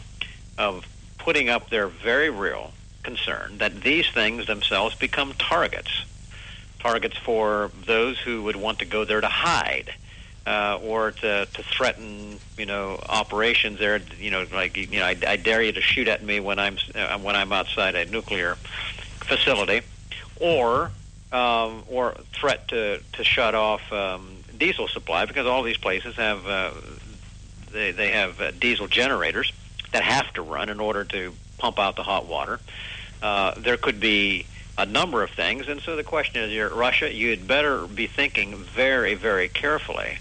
of putting up their very real concern that these things themselves become targets for those who would want to go there to hide, or to threaten, operations there. I dare you to shoot at me when I'm outside a nuclear facility, or threat to shut off diesel supply, because all these places have they have diesel generators that have to run in order to pump out the hot water. There could be a number of things, and so the question is, Russia, you'd better be thinking very, very carefully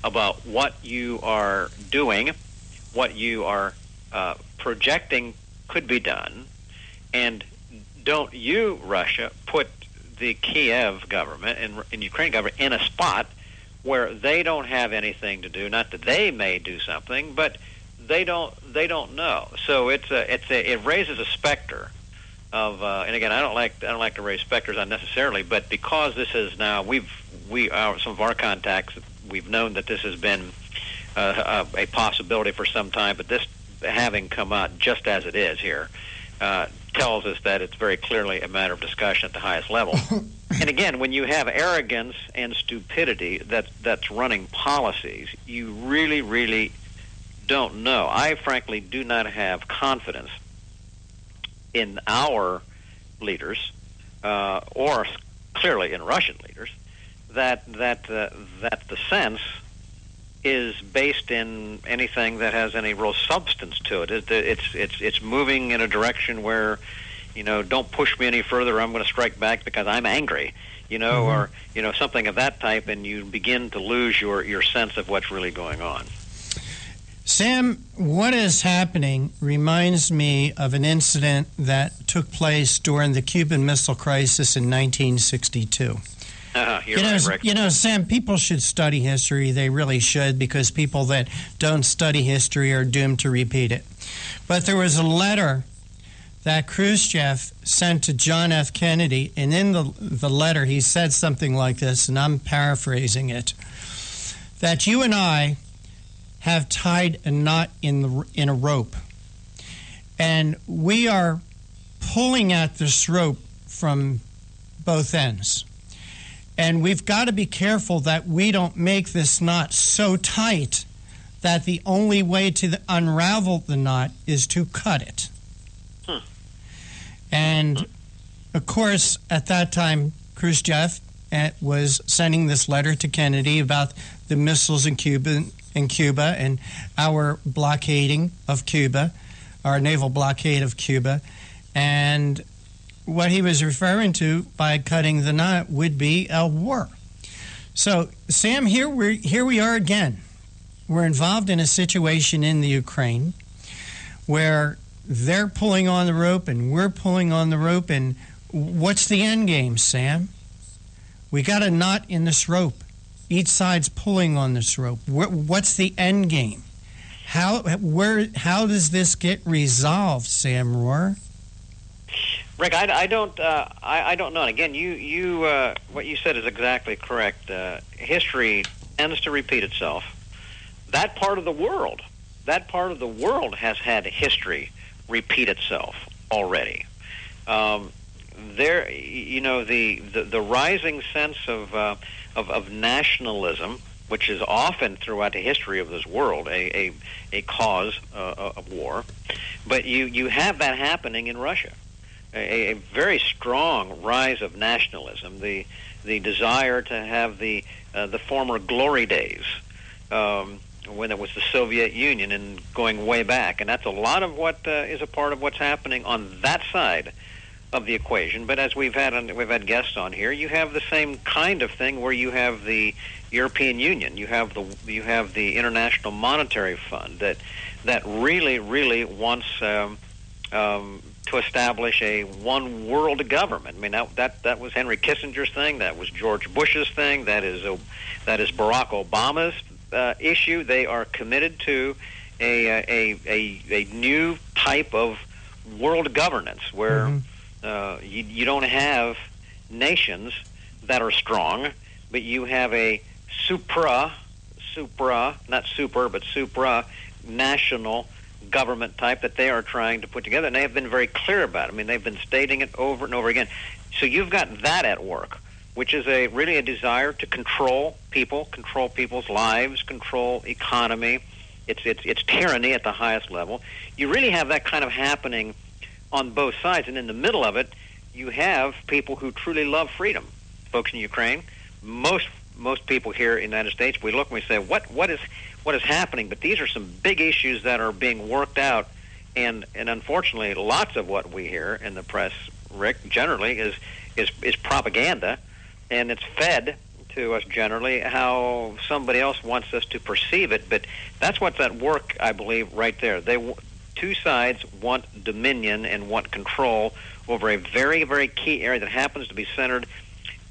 about what you are doing, what you are projecting could be done, and don't you, Russia, put the Kiev government and Ukraine government in a spot where they don't have anything to do. Not that they may do something, but they don't know. So it raises a specter of, and again, I don't like to raise specters unnecessarily, but because this is now, some of our contacts, we've known that this has been a possibility for some time, but this having come out just as it is here tells us that it's very clearly a matter of discussion at the highest level. And again, when you have arrogance and stupidity that's running policies, you really, really don't know. I frankly do not have confidence in our leaders, or clearly in Russian leaders, that the sense is based in anything that has any real substance to it. It's moving in a direction where, don't push me any further, I'm going to strike back because I'm angry, or something of that type, and you begin to lose your sense of what's really going on. Sam, what is happening reminds me of an incident that took place during the Cuban Missile Crisis in 1962. You're right, Rick. Sam, people should study history. They really should, because people that don't study history are doomed to repeat it. But there was a letter that Khrushchev sent to John F. Kennedy, and in the letter he said something like this, and I'm paraphrasing it, that you and I have tied a knot in a rope, and we are pulling at this rope from both ends. And we've got to be careful that we don't make this knot so tight that the only way to unravel the knot is to cut it. And, of course, at that time, Khrushchev was sending this letter to Kennedy about the missiles in Cuba and our blockading of Cuba, our naval blockade of Cuba. And what he was referring to by cutting the knot would be a war. So, Sam, here we are again. We're involved in a situation in the Ukraine where they're pulling on the rope and we're pulling on the rope. And what's the end game, Sam? We got a knot in this rope. Each side's pulling on this rope. What's the end game? How does this get resolved, Sam Rohr? Rick, I don't know. And again, you what you said is exactly correct. History tends to repeat itself. That part of the world has had history repeat itself already. The rising sense of nationalism, which is often throughout the history of this world a cause of war, but you have that happening in Russia. A very strong rise of nationalism, the desire to have the former glory days when it was the Soviet Union and going way back, and that's a lot of what is a part of what's happening on that side of the equation. But as we've had guests on here, you have the same kind of thing where you have the European Union, you have the International Monetary Fund that really wants to establish a one world government. I mean, that was Henry Kissinger's thing. That was George Bush's thing. That is Barack Obama's issue. They are committed to a new type of world governance where you don't have nations that are strong, but you have a supra national government type that they are trying to put together, and they have been very clear about it. I mean, they've been stating it over and over again. So you've got that at work, which is really a desire to control people, control people's lives, control economy. It's tyranny at the highest level. You really have that kind of happening on both sides, and in the middle of it, you have people who truly love freedom. Folks in Ukraine, most people here in the United States, we look and we say, what is happening? But these are some big issues that are being worked out, and unfortunately, lots of what we hear in the press, Rick, generally is propaganda, and it's fed to us generally how somebody else wants us to perceive it. But that's what's at work, I believe, right there. Two sides want dominion and want control over a very, very key area that happens to be centered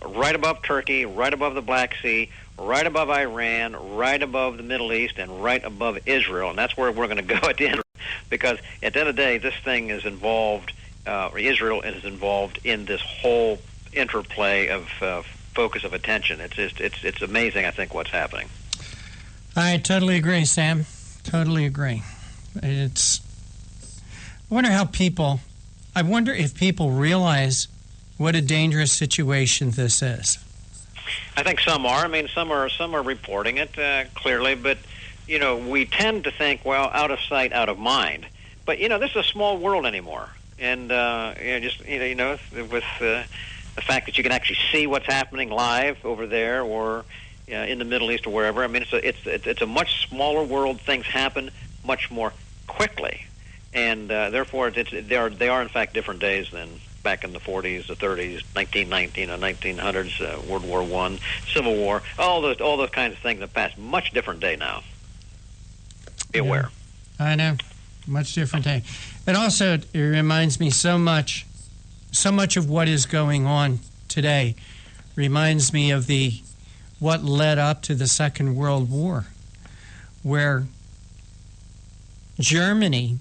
right above Turkey, right above the Black Sea, right above Iran, right above the Middle East, and right above Israel. And that's where we're going to go at the end, because at the end of the day, this thing is involved, Israel is involved in this whole interplay of focus of attention. It's amazing, I think, what's happening. I totally agree, Sam. Totally agree. I wonder if people realize what a dangerous situation this is. I think some are. I mean, some are reporting it clearly, but we tend to think, well, out of sight, out of mind. But this is a small world anymore, and with the fact that you can actually see what's happening live over there or in the Middle East or wherever. I mean, it's a much smaller world. Things happen much more quickly, and therefore they are in fact different days than back in the 40s, the 30s, 1919, 1900s, World War I, Civil War, all those kinds of things in the past. Much different day now. Be aware. I know, much different day. But also, it reminds me so much of what is going on today reminds me of what led up to the Second World War, where Germany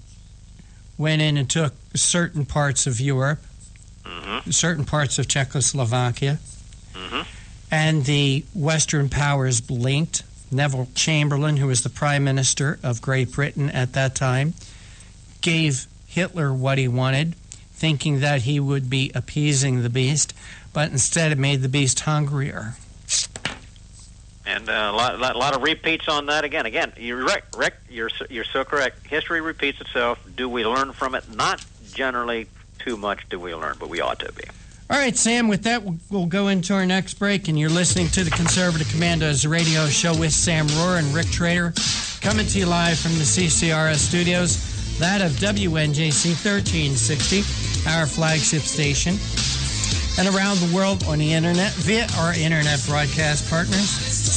went in and took certain parts of Europe, certain parts of Czechoslovakia, and the Western powers blinked. Neville Chamberlain, who was the Prime Minister of Great Britain at that time, gave Hitler what he wanted, thinking that he would be appeasing the beast, but instead it made the beast hungrier. And a lot of repeats on that again. Again, you're right, Rick. You're so correct. History repeats itself. Do we learn from it? Not generally too much do we learn, but we ought to be. All right, Sam, with that, we'll go into our next break, and you're listening to the Conservative Commandos radio show with Sam Rohr and Rick Trader, coming to you live from the CCRS studios, that of WNJC 1360, our flagship station, and around the world on the internet via our internet broadcast partners,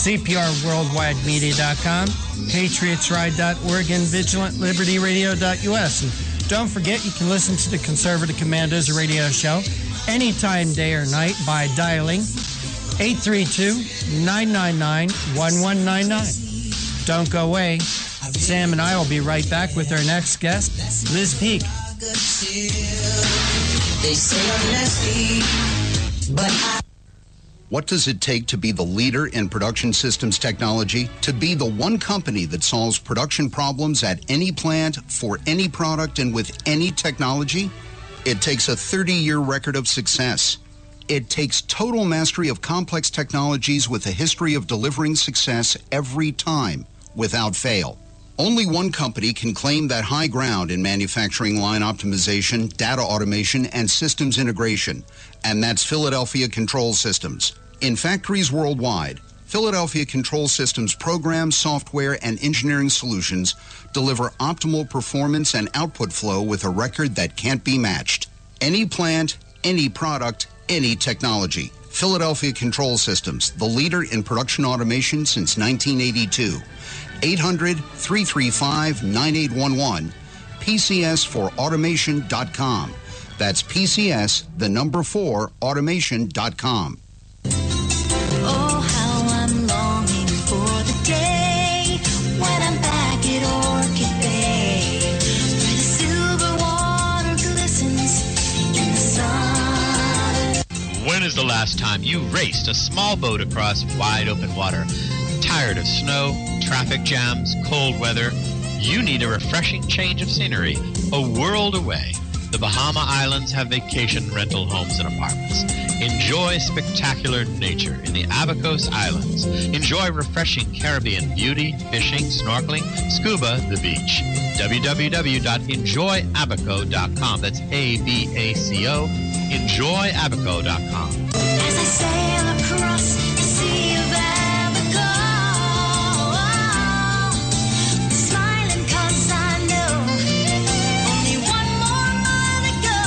CPRWorldwideMedia.com, PatriotsRide.org, and VigilantLibertyRadio.us. And don't forget, you can listen to the Conservative Commandos radio show anytime, day or night, by dialing 832-999-1199. Don't go away. Sam and I will be right back with our next guest, Liz Peak. What does it take to be the leader in production systems technology? To be the one company that solves production problems at any plant, for any product, and with any technology? It takes a 30-year record of success. It takes total mastery of complex technologies with a history of delivering success every time, without fail. Only one company can claim that high ground in manufacturing line optimization, data automation, and systems integration, and that's Philadelphia Control Systems. In factories worldwide, Philadelphia Control Systems programs, software, and engineering solutions deliver optimal performance and output flow with a record that can't be matched. Any plant, any product, any technology. Philadelphia Control Systems, the leader in production automation since 1982. 800-335-9811, PCS4automation.com. That's PCS, the number 4, automation.com. Oh, how I'm longing for the day when I'm back at Orchid Bay, where the silver water glistens in the sun. When is the last time you raced a small boat across wide open water? Tired of snow, traffic jams, cold weather? You need a refreshing change of scenery, a world away. The Bahama Islands have vacation rental homes and apartments. Enjoy spectacular nature in the Abacos Islands. Enjoy refreshing Caribbean beauty, fishing, snorkeling, scuba, the beach. www.enjoyabaco.com. That's ABACO. Enjoyabaco.com. As I sail across the sea of Abaco, smiling 'cause I know only one more mile to go.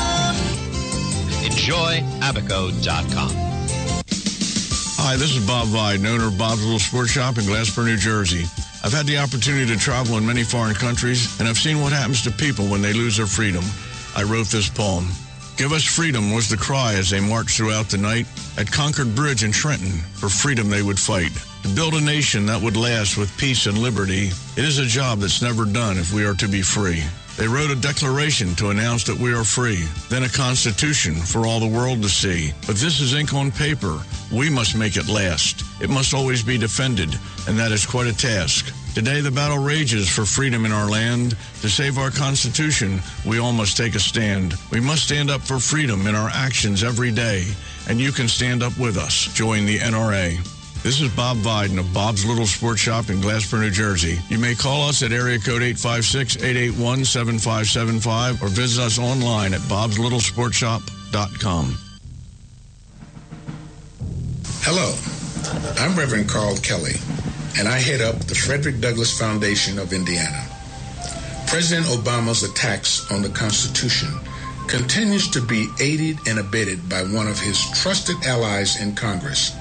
Enjoyabaco.com. Hi, this is Bob Viden, owner of Bob's Little Sports Shop in Glassboro, New Jersey. I've had the opportunity to travel in many foreign countries, and I've seen what happens to people when they lose their freedom. I wrote this poem. Give us freedom was the cry as they marched throughout the night. At Concord Bridge in Trenton, for freedom they would fight. To build a nation that would last with peace and liberty, it is a job that's never done if we are to be free. They wrote a declaration to announce that we are free, then a constitution for all the world to see. But this is ink on paper. We must make it last. It must always be defended, and that is quite a task. Today the battle rages for freedom in our land. To save our Constitution, we all must take a stand. We must stand up for freedom in our actions every day, and you can stand up with us. Join the NRA. This is Bob Viden of Bob's Little Sports Shop in Glassboro, New Jersey. You may call us at area code 856-881-7575 or visit us online at bobslittle.sportshop.com. Hello, I'm Reverend Carl Kelly, and I head up the Frederick Douglass Foundation of Indiana. President Obama's attacks on the Constitution continues to be aided and abetted by one of his trusted allies in Congress,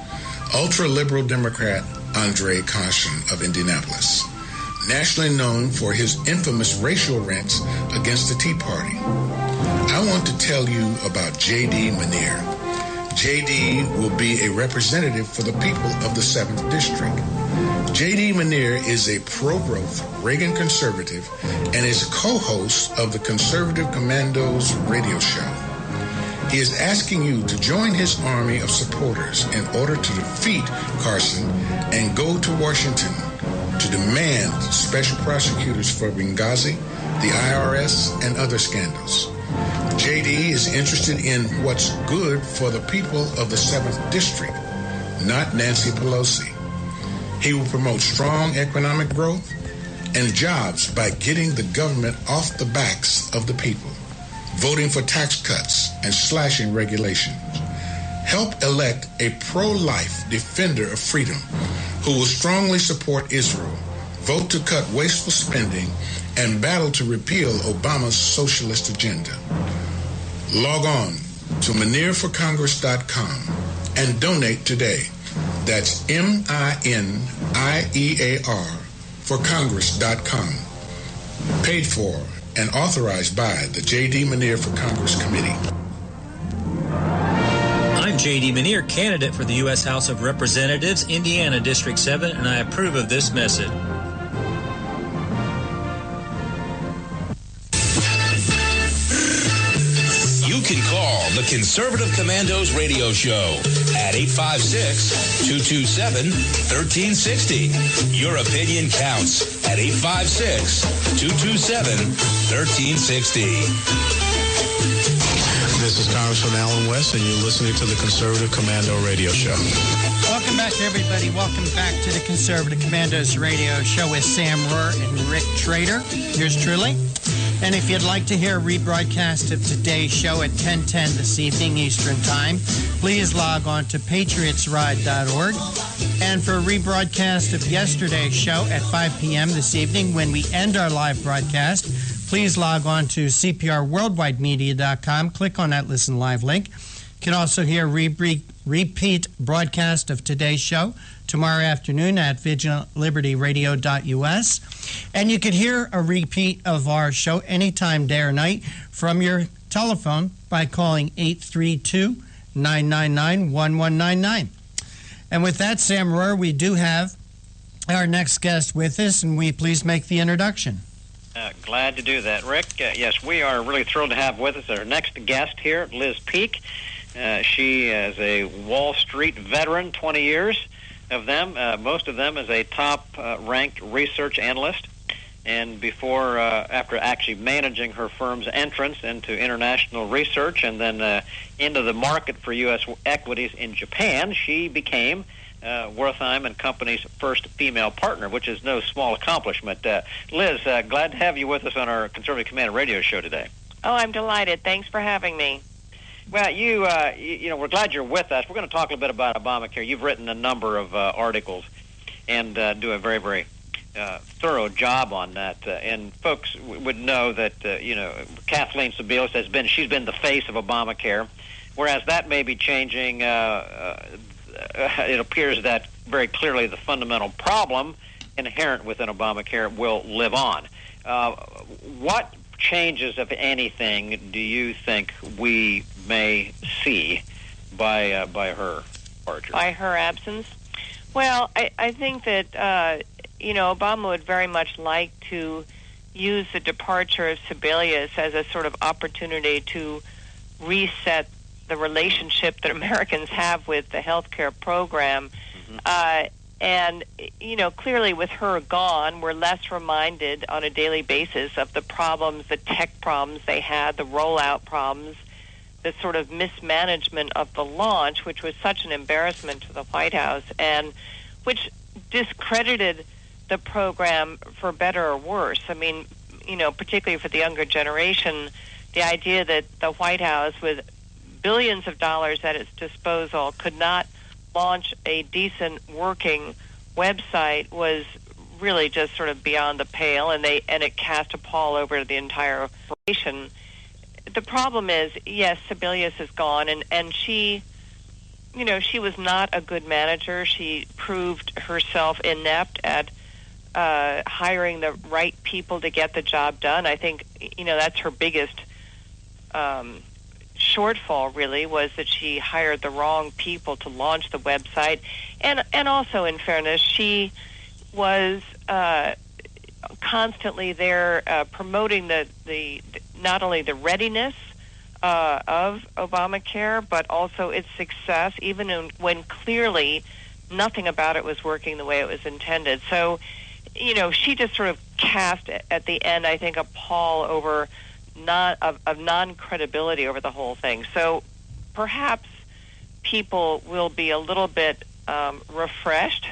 ultra-liberal Democrat Andre Caution of Indianapolis, nationally known for his infamous racial rants against the Tea Party. I want to tell you about J.D. Manier. J.D. will be a representative for the people of the 7th District. J.D. Manier is a pro-growth Reagan conservative and is co-host of the Conservative Commandos Radio show. He is asking you to join his army of supporters in order to defeat Carson and go to Washington to demand special prosecutors for Benghazi, the IRS, and other scandals. JD is interested in what's good for the people of the 7th District, not Nancy Pelosi. He will promote strong economic growth and jobs by getting the government off the backs of the people, voting for tax cuts and slashing regulations. Help elect a pro-life defender of freedom who will strongly support Israel, vote to cut wasteful spending, and battle to repeal Obama's socialist agenda. Log on to MinierForCongress.com and donate today. That's MINIEAR for Congress.com. Paid for and authorized by the J.D. Minier for Congress Committee. I'm J.D. Minier, candidate for the U.S. House of Representatives, Indiana District 7, and I approve of this message. You can call the Conservative Commandos radio show at 856-227-1360. Your opinion counts at 856-227-1360. This is Congressman Alan West, and you're listening to the Conservative Commando Radio Show. Welcome back, everybody. Welcome back to the Conservative Commandos Radio Show with Sam Rohr and Rick Trader. Yours truly. And if you'd like to hear a rebroadcast of today's show at 10:10 this evening Eastern Time, please log on to patriotsride.org. And for a rebroadcast of yesterday's show at 5 p.m. this evening when we end our live broadcast, please log on to cprworldwidemedia.com. Click on that Listen Live link. You can also hear a repeat broadcast of today's show tomorrow afternoon at vigilantlibertyradio.us. And you can hear a repeat of our show anytime, day or night, from your telephone by calling 832-999-1199. And with that, Sam Rohr, we do have our next guest with us, and will you please make the introduction? Glad to do that, Rick. Yes, we are really thrilled to have with us our next guest here, Liz Peek. She is a Wall Street veteran, 20 years of them, most of them as a top-ranked research analyst. And after actually managing her firm's entrance into international research and then into the market for U.S. equities in Japan, she became Wertheim and Company's first female partner, which is no small accomplishment. Liz, glad to have you with us on our Conservative Command radio show today. Oh, I'm delighted. Thanks for having me. Well, you know, we're glad you're with us. We're going to talk a little bit about Obamacare. You've written a number of articles and do a very, very thorough job on that. And folks would know that, Kathleen Sebelius she's been the face of Obamacare, whereas that may be changing. It appears that very clearly the fundamental problem inherent within Obamacare will live on. What changes, if anything, do you think we may see by her departure? By her absence? Well, I think that, Obama would very much like to use the departure of Sebelius as a sort of opportunity to reset the relationship that Americans have with the health care program. And, clearly with her gone, we're less reminded on a daily basis of the problems, the tech problems they had, the rollout problems, the sort of mismanagement of the launch, which was such an embarrassment to the White House and which discredited the program for better or worse. I mean, particularly for the younger generation, the idea that the White House, with billions of dollars at its disposal, could not launch a decent working website was really just sort of beyond the pale, and it cast a pall over the entire operation. The problem is, yes, Sebelius is gone, and she, she was not a good manager. She proved herself inept at hiring the right people to get the job done. I think, that's her biggest shortfall, really, was that she hired the wrong people to launch the website. And also, in fairness, she was constantly there promoting the not only the readiness of Obamacare, but also its success, even when clearly nothing about it was working the way it was intended. So, she just sort of cast at the end, I think, a pall over non-credibility over the whole thing. So perhaps people will be a little bit refreshed,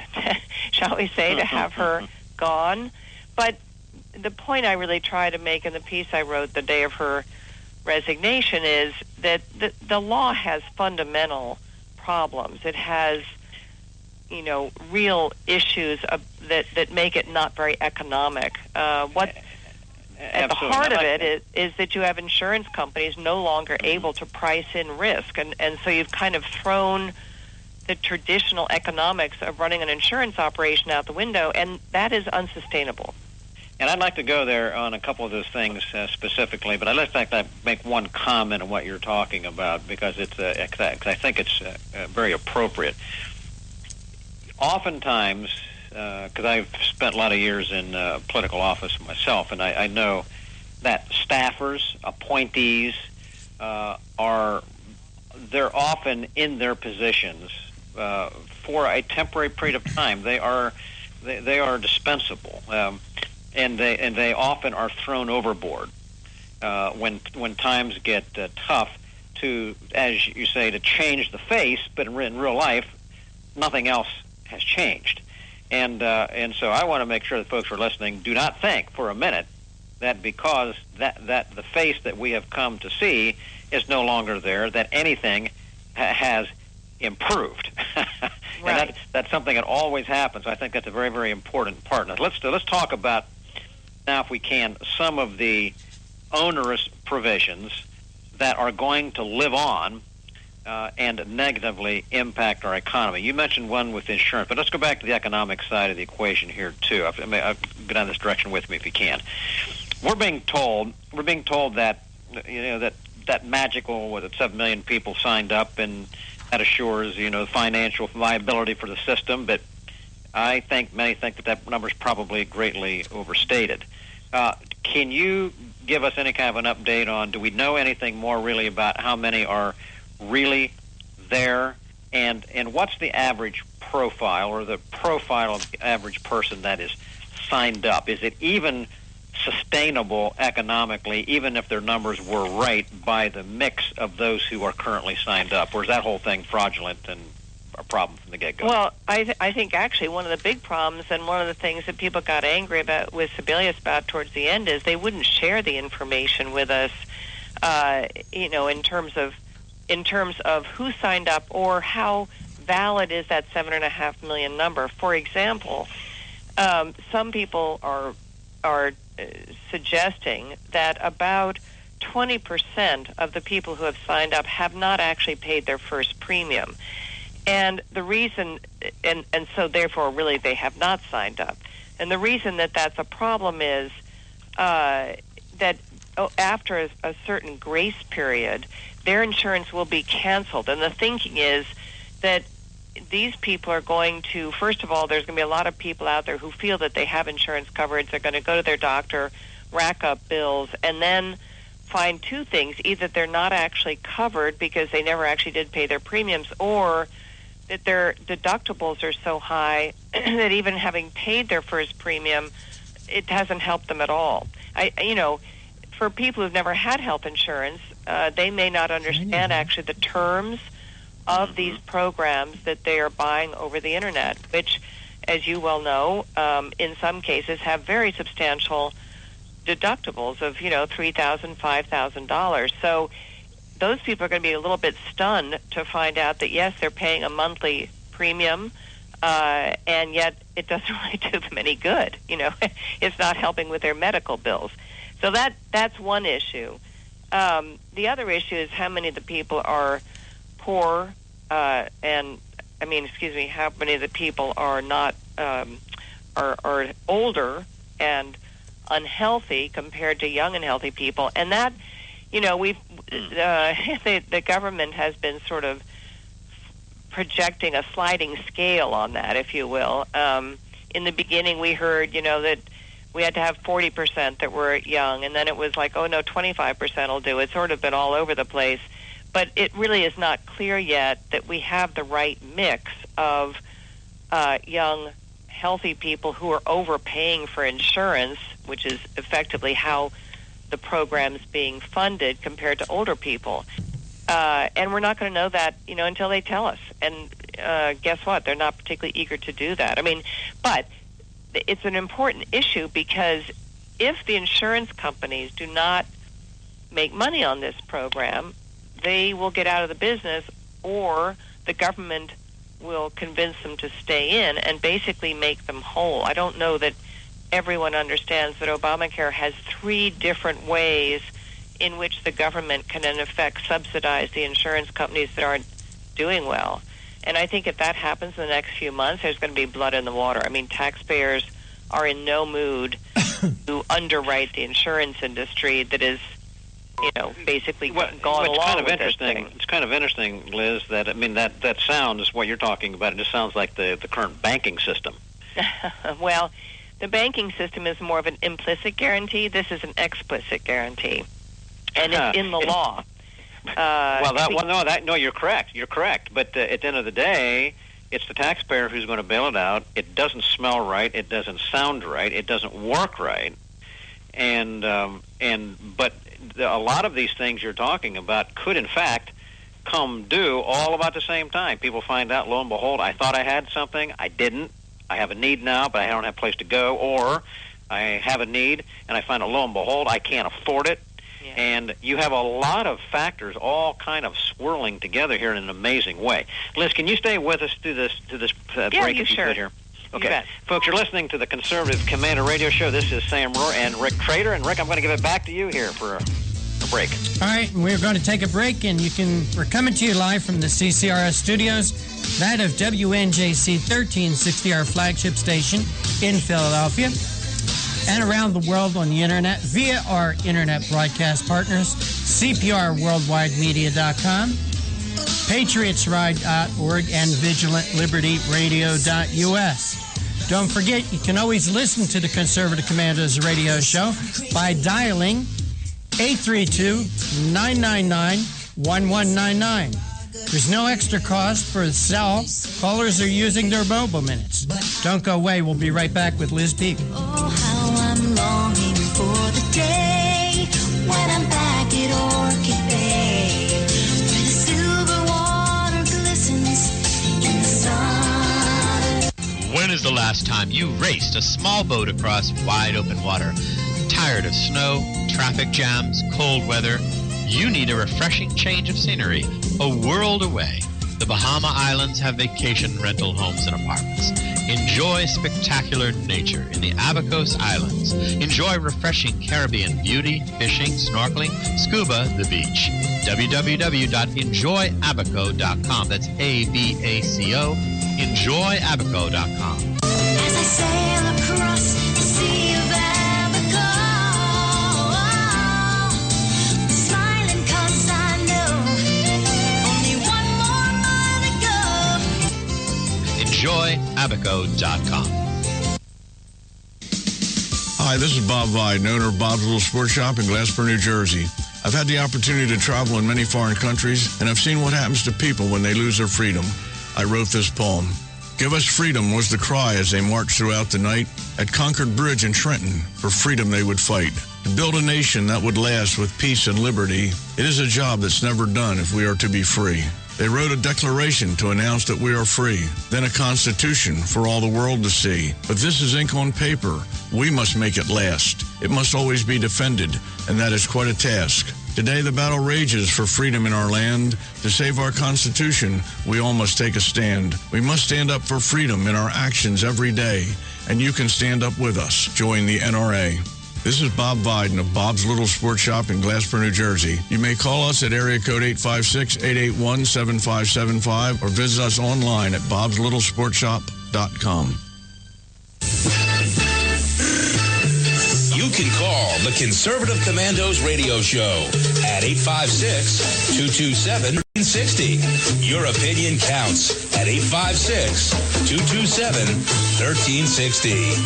shall we say, to have her gone. But the point I really try to make in the piece I wrote the day of her resignation is that the law has fundamental problems. It has, real issues that make it not very economic. At the heart of it is that you have insurance companies no longer able to price in risk, and so you've kind of thrown the traditional economics of running an insurance operation out the window, and that is unsustainable. And I'd like to go there on a couple of those things specifically, but I'd like to make one comment on what you're talking about because it's I think it's very appropriate. Oftentimes, because I've spent a lot of years in political office myself, and I know that staffers, appointees, they're often in their positions for a temporary period of time. They are dispensable, and they often are thrown overboard when times get tough. To, as you say, to change the face, but in real life, nothing else has changed. And so I want to make sure that folks who are listening do not think for a minute that because that the face that we have come to see is no longer there, that anything has improved. Right. And that's something that always happens. I think that's a very, very important part. Now, let's talk about, now if we can, some of the onerous provisions that are going to live on and negatively impact our economy. You mentioned one with insurance, but let's go back to the economic side of the equation here too. I'll go down this direction with me if you can. We're being told that that magical 7 million people signed up, and that assures financial viability for the system. But I think many think that number is probably greatly overstated. Can you give us any kind of an update on? Do we know anything more really about how many are really there, and what's the average profile or the profile of the average person that is signed up? Is it even sustainable economically, even if their numbers were right, by the mix of those who are currently signed up, or is that whole thing fraudulent and a problem from the get-go? Well, I think actually one of the big problems, and one of the things that people got angry about with Sebelius about towards the end, is they wouldn't share the information with us, in terms of who signed up or how valid is that 7.5 million number. For example, some people are suggesting that about 20% of the people who have signed up have not actually paid their first premium. And the reason, and so therefore really they have not signed up. And the reason that that's a problem is that after a certain grace period, their insurance will be canceled. And the thinking is that these people are going to, first of all, there's going to be a lot of people out there who feel that they have insurance coverage. They're going to go to their doctor, rack up bills, and then find two things. Either they're not actually covered because they never actually did pay their premiums, or that their deductibles are so high that even having paid their first premium, it hasn't helped them at all. For people who've never had health insurance, they may not understand actually the terms of these programs that they are buying over the internet, which, as you well know, in some cases have very substantial deductibles of, $3,000, $5,000. So those people are going to be a little bit stunned to find out that, yes, they're paying a monthly premium, and yet it doesn't really do them any good. It's not helping with their medical bills. So that's one issue. The other issue is how many of the people are poor, how many of the people are not are older and unhealthy compared to young and healthy people, and that the government has been sort of projecting a sliding scale on that, if you will. In the beginning, we heard that we had to have 40% that were young, and then it was like, 25% will do. It's sort of been all over the place. But it really is not clear yet that we have the right mix of young, healthy people who are overpaying for insurance, which is effectively how the program's being funded, compared to older people. And we're not going to know that, until they tell us. And guess what? They're not particularly eager to do that. But it's an important issue, because if the insurance companies do not make money on this program, they will get out of the business, or the government will convince them to stay in and basically make them whole. I don't know that everyone understands that Obamacare has 3 different ways in which the government can, in effect, subsidize the insurance companies that aren't doing well. And I think if that happens in the next few months, there's going to be blood in the water. I mean, taxpayers are in no mood to underwrite the insurance industry that is, basically gone along with this thing. It's kind of interesting, Liz, that that sounds what you're talking about. It just sounds like the current banking system. Well, the banking system is more of an implicit guarantee. This is an explicit guarantee, and it's in the law. You're correct. You're correct. But at the end of the day, it's the taxpayer who's going to bail it out. It doesn't smell right. It doesn't sound right. It doesn't work right. But a lot of these things you're talking about could, in fact, come due all about the same time. People find out, lo and behold, I thought I had something, I didn't. I have a need now, but I don't have a place to go. Or I have a need, and I find out, lo and behold, I can't afford it. Yeah. And you have a lot of factors all kind of swirling together here in an amazing way. Liz, can you stay with us through this break if you could here? Okay. Folks, you're listening to the Conservative Commander Radio Show. This is Sam Rohr and Rick Trader. And Rick, I'm going to give it back to you here for a break. All right, we're going to take a break, and we're coming to you live from the CCRS studios, that of WNJC 1360, our flagship station in Philadelphia, and around the world on the internet via our internet broadcast partners, CPRWorldwideMedia.com, PatriotsRide.org, and VigilantLibertyRadio.us. Don't forget, you can always listen to the Conservative Commandos radio show by dialing 832-999-1199. There's no extra cost for the cell. Callers are using their mobile minutes. Don't go away. We'll be right back with Liz Peek. Oh, how I'm longing for the day when I'm back at Orchid Bay, where the silver water glistens in the sun. When is the last time you raced a small boat across wide open water? Tired of snow, traffic jams, cold weather? You need a refreshing change of scenery, a world away. The Bahama Islands have vacation rental homes and apartments. Enjoy spectacular nature in the Abacos Islands. Enjoy refreshing Caribbean beauty, fishing, snorkeling, scuba, the beach. www.enjoyabaco.com. That's ABACO. Enjoyabaco.com. As I sail across the sea of Abaco, smiling 'cause I know only one more mile to go. Enjoyabaco.com. Hi, this is Bob Vide, owner of Bob's Little Sports Shop in Glasper, New Jersey. I've had the opportunity to travel in many foreign countries, and I've seen what happens to people when they lose their freedom. I wrote this poem. Give us freedom was the cry as they marched throughout the night. At Concord Bridge in Trenton, for freedom they would fight. To build a nation that would last with peace and liberty, it is a job that's never done if we are to be free. They wrote a declaration to announce that we are free, then a constitution for all the world to see. But this is ink on paper. We must make it last. It must always be defended, and that is quite a task. Today the battle rages for freedom in our land. To save our Constitution, we all must take a stand. We must stand up for freedom in our actions every day, and you can stand up with us. Join the NRA. This is Bob Viden of Bob's Little Sports Shop in Glasper, New Jersey. You may call us at area code 856-881-7575 or visit us online at bobslittle.sportshop.com. You can call the Conservative Commandos radio show at 856-227-1360. Your opinion counts at 856-227-1360.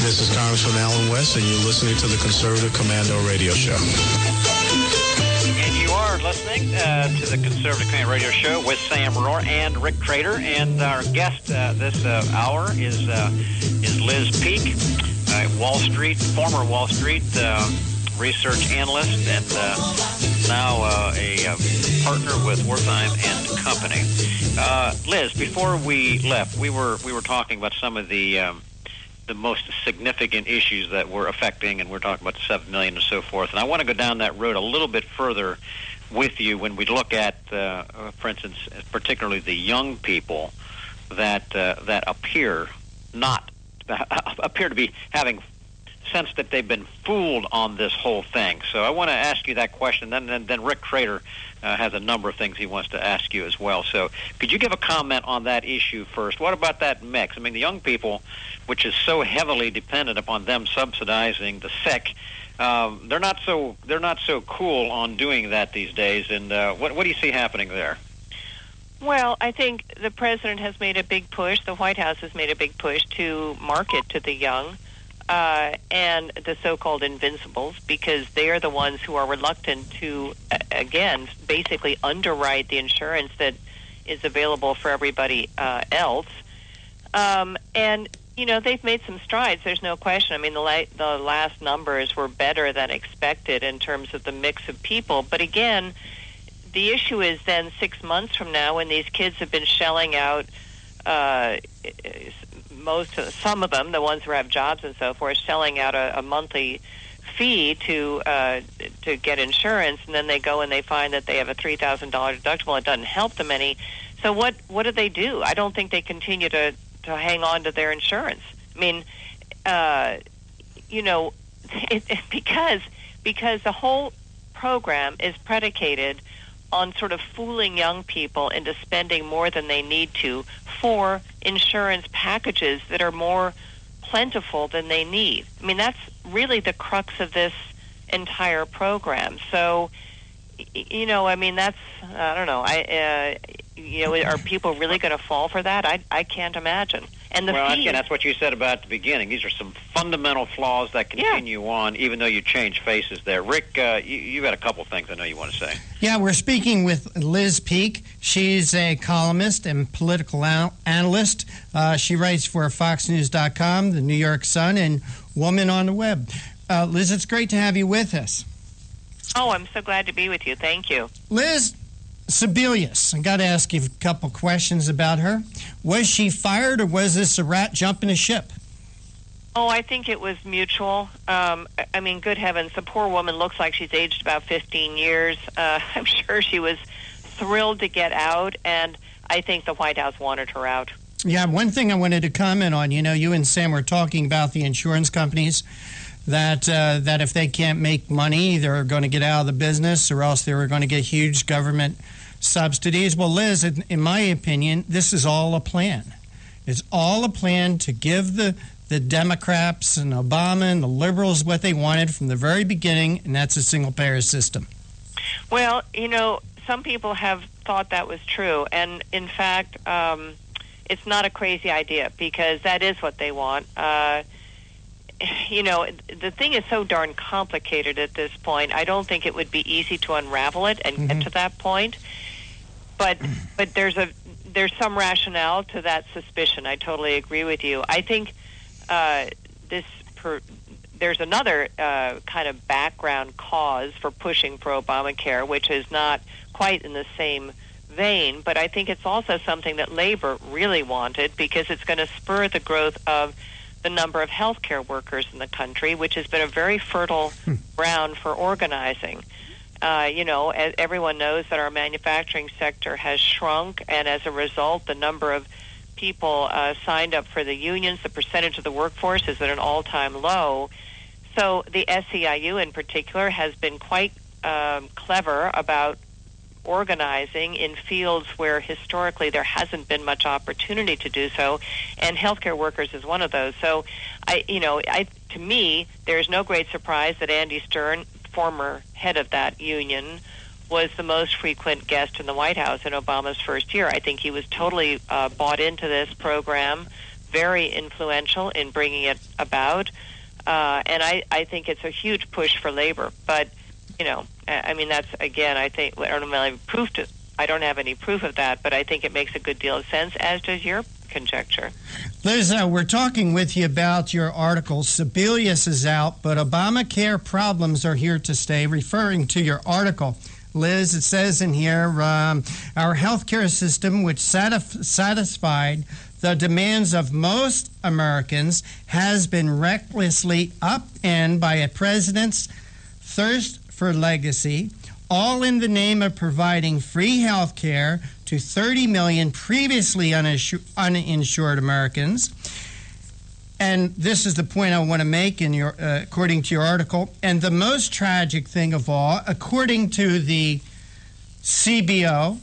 This is Congressman Alan West, and you're listening to the Conservative Commando Radio Show. And you are listening to the Conservative Commando Radio Show with Sam Rohr and Rick Trader. And our guest this hour is Liz Peek, former Wall Street research analyst, and now a partner with Wertheim and Company. Liz, before we left, we were talking about some of the the most significant issues that we're affecting, and we're talking about the 7 million and so forth. And I want to go down that road a little bit further with you when we look at, for instance, particularly the young people that appear to be having sense that they've been fooled on this whole thing. So I want to ask you that question. Then Rick Trader has a number of things he wants to ask you as well. So could you give a comment on that issue first? What about that mix? I mean, the young people, which is so heavily dependent upon them subsidizing the sick, they're not so cool on doing that these days. And what do you see happening there? Well, I think the president has made a big push. The White House has made a big push to market to the young and the so-called invincibles, because they are the ones who are reluctant to, again, basically underwrite the insurance that is available for everybody else. And, you know, they've made some strides. There's no question. I mean, the last numbers were better than expected in terms of the mix of people. But again, the issue is then 6 months from now, when these kids have been shelling out, some of them, the ones who have jobs and so forth, selling out a monthly fee to get insurance, and then they go and they find that they have a $3,000 deductible. It doesn't help them any. So what do they do? I don't think they continue to hang on to their insurance. I mean, you know, because the whole program is predicated on sort of fooling young people into spending more than they need to for insurance packages that are more plentiful than they need. I mean, that's really the crux of this entire program. So, you know, I mean, that's, I don't know, you know, are people really going to fall for that? I can't imagine. And well, again, that's what you said about at the beginning. These are some fundamental flaws that continue on, even though you change faces there. Rick, you got a couple things I know you want to say. Yeah, we're speaking with Liz Peek. She's a columnist and political analyst. She writes for FoxNews.com, the New York Sun, and Woman on the Web. Liz, it's great to have you with us. Oh, I'm so glad to be with you. Thank you. Liz, Sebelius, I got to ask you a couple questions about her. Was she fired, or was this a rat jumping a ship? Oh, I think it was mutual. I mean, good heavens, the poor woman looks like she's aged about 15 years. I'm sure she was thrilled to get out, and I think the White House wanted her out. Yeah, one thing I wanted to comment on, you know, you and Sam were talking about the insurance companies, that if they can't make money, they're going to get out of the business, or else they're going to get huge government subsidies. Well, Liz, in my opinion, this is all a plan. It's all a plan to give the Democrats and Obama and the liberals what they wanted from the very beginning, and that's a single-payer system. Well, you know, some people have thought that was true, and in fact, it's not a crazy idea, because that is what they want. You know, the thing is so darn complicated at this point. I don't think it would be easy to unravel it and get to that point. But there's some rationale to that suspicion. I totally agree with you. I think there's another kind of background cause for pushing for Obamacare, which is not quite in the same vein, but I think it's also something that labor really wanted, because it's going to spur the growth of the number of healthcare workers in the country, which has been a very fertile ground for organizing. You know, as everyone knows that our manufacturing sector has shrunk, and as a result, the number of people signed up for the unions, the percentage of the workforce is at an all-time low. So the SEIU in particular has been quite clever about organizing in fields where historically there hasn't been much opportunity to do so, and healthcare workers is one of those. So, to me, there's no great surprise that Andy Stern, former head of that union, was the most frequent guest in the White House in Obama's first year. I think he was totally bought into this program, very influential in bringing it about, and I think it's a huge push for labor. But you know, I mean, that's, again, I think, I don't have any proof of that, but I think it makes a good deal of sense, as does your conjecture. Liz, we're talking with you about your article. Sebelius is out, but Obamacare problems are here to stay. Referring to your article, Liz, it says in here, our healthcare system, which satisfied the demands of most Americans, has been recklessly upended by a president's thirst for legacy, all in the name of providing free health care to 30 million previously uninsured Americans. And this is the point I want to make in your, according to your article. And the most tragic thing of all, according to the CBO,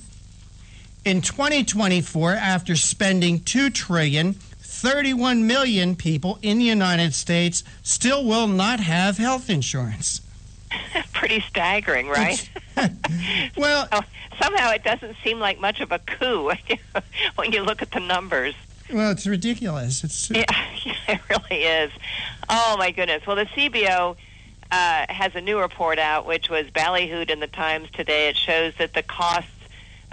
in 2024, after spending $2 trillion, 31 million people in the United States still will not have health insurance. Pretty staggering, right? Well, somehow it doesn't seem like much of a coup when you look at the numbers. Well, it's ridiculous. Yeah, it really is. Oh, my goodness. Well, the CBO has a new report out, which was ballyhooed in the Times today. It shows that the costs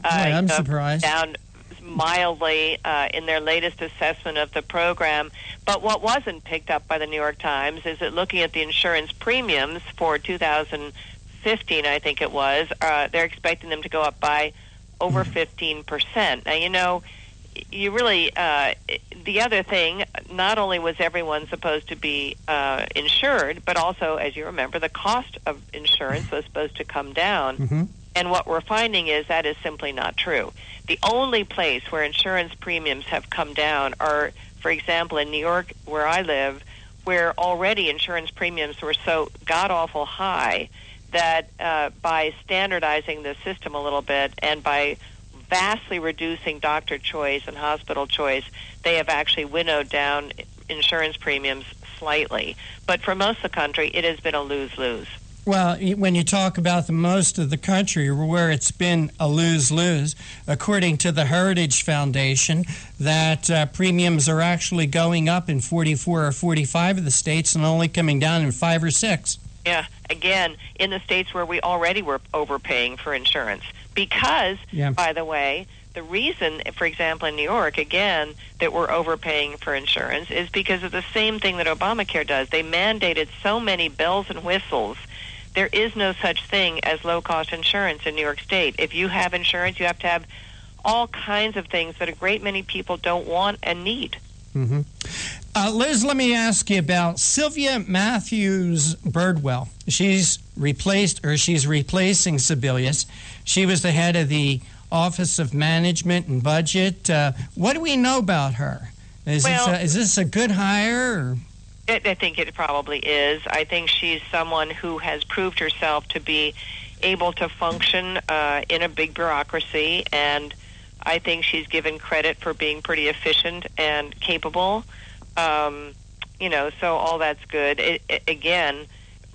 I'm surprised. down mildly in their latest assessment of the program. But what wasn't picked up by the New York Times is that looking at the insurance premiums for 2015, I think it was, they're expecting them to go up by over 15%. Now, you know, you really, the other thing, not only was everyone supposed to be insured, but also, as you remember, the cost of insurance was supposed to come down. Mm-hmm. And what we're finding is that is simply not true. The only place where insurance premiums have come down are, for example, in New York, where I live, where already insurance premiums were so god-awful high that by standardizing the system a little bit and by vastly reducing doctor choice and hospital choice, they have actually winnowed down insurance premiums slightly. But for most of the country, it has been a lose-lose. Well, when you talk about the most of the country where it's been a lose-lose, according to the Heritage Foundation, that premiums are actually going up in 44 or 45 of the states and only coming down in 5 or 6. Yeah, again, in the states where we already were overpaying for insurance. Because, by the way, the reason, for example, in New York, again, that we're overpaying for insurance is because of the same thing that Obamacare does. They mandated so many bells and whistles. There is no such thing as low-cost insurance in New York State. If you have insurance, you have to have all kinds of things that a great many people don't want and need. Mm-hmm. Liz, let me ask you about Sylvia Matthews-Birdwell. She's replacing Sebelius. She was the head of the Office of Management and Budget. What do we know about her? Is this a good hire? Or? I think it probably is. I think she's someone who has proved herself to be able to function in a big bureaucracy, and I think she's given credit for being pretty efficient and capable. So all that's good. Again,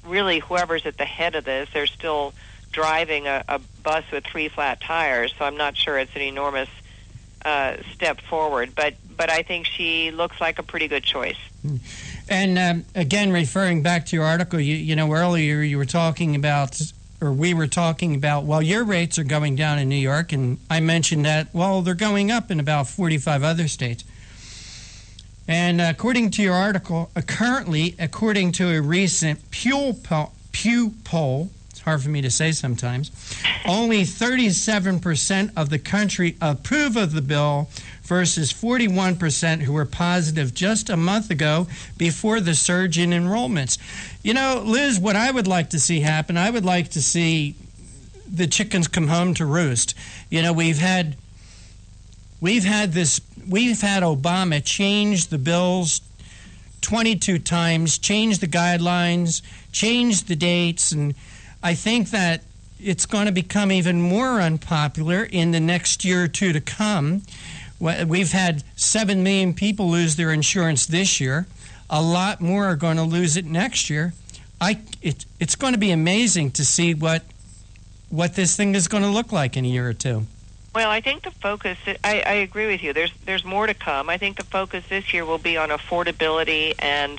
really, whoever's at the head of this, they're still driving a bus with 3 flat tires, so I'm not sure it's an enormous step forward. But I think she looks like a pretty good choice. And again, referring back to your article, you know, earlier you were talking about, or we were talking about, well, your rates are going down in New York, and I mentioned that, well, they're going up in about 45 other states. And according to your article, currently, according to a recent Pew poll, it's hard for me to say sometimes, only 37% of the country approve of the bill versus 41% who were positive just a month ago before the surge in enrollments. You know, Liz, what I would like to see happen, I would like to see the chickens come home to roost. You know, we've had Obama change the bills 22 times, change the guidelines, change the dates, and I think that it's going to become even more unpopular in the next year or two to come. We've had 7 million people lose their insurance this year. A lot more are going to lose it next year. It's going to be amazing to see what this thing is going to look like in a year or two. Well, I think the focus, I agree with you. There's more to come. I think the focus this year will be on affordability and,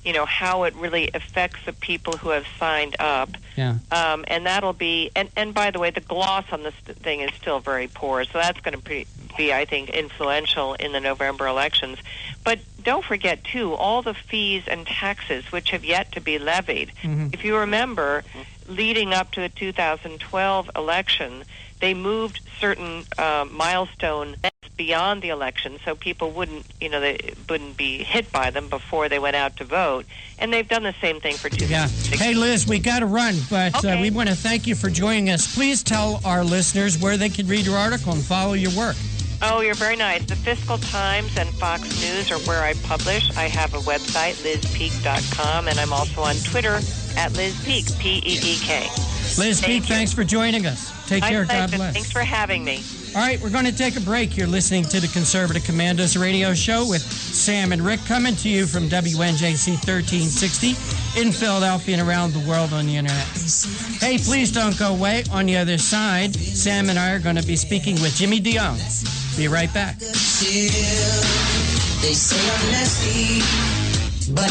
you know, how it really affects the people who have signed up. Yeah. And that'll be, and by the way, the gloss on this thing is still very poor, so that's going to be, I think, influential in the November elections. But don't forget, too, all the fees and taxes which have yet to be levied. If you remember, leading up to the 2012 election, they moved certain milestone beyond the election so people wouldn't be hit by them before they went out to vote. And they've done the same thing for 2016. Hey, Liz, we got to run, but we want to thank you for joining us. Please tell our listeners where they can read your article and follow your work. Oh, you're very nice. The Fiscal Times and Fox News are where I publish. I have a website, lizpeek.com, and I'm also on Twitter at lizpeek, P-E-E-K. Liz Peek, thanks for joining us. Take care. God bless. Thanks for having me. All right, we're going to take a break. You're listening to the Conservative Commandos radio show with Sam and Rick, coming to you from WNJC 1360 in Philadelphia and around the world on the internet. Hey, please don't go away. On the other side, Sam and I are going to be speaking with Jimmy DeYoung. Be right back. They say I'm nasty, but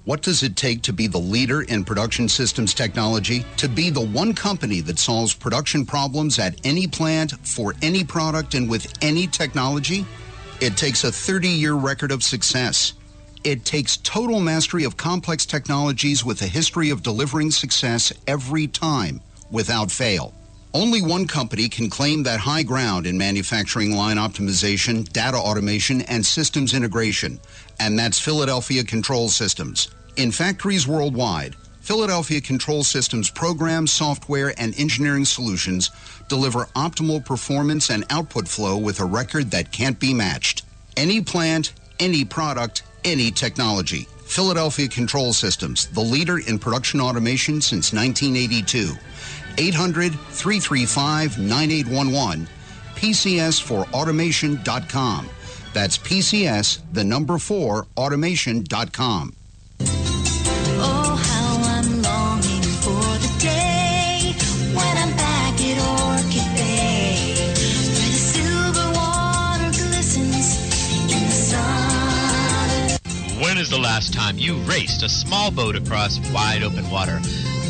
What does it take to be the leader in production systems technology? To be the one company that solves production problems at any plant, for any product, and with any technology? It takes a 30-year record of success. It takes total mastery of complex technologies with a history of delivering success every time, without fail. Only one company can claim that high ground in manufacturing line optimization, data automation, and systems integration, and that's Philadelphia Control Systems. In factories worldwide, Philadelphia Control Systems programs, software, and engineering solutions deliver optimal performance and output flow with a record that can't be matched. Any plant, any product, any technology. Philadelphia Control Systems, the leader in production automation since 1982. 800-335-9811, PCS4automation.com. That's PCS, the number 4, automation.com. oh, how I'm longing for the day when I'm back at Orchid Bay, where the silver water glistens in the sun. When is the last time you raced a small boat across wide open water?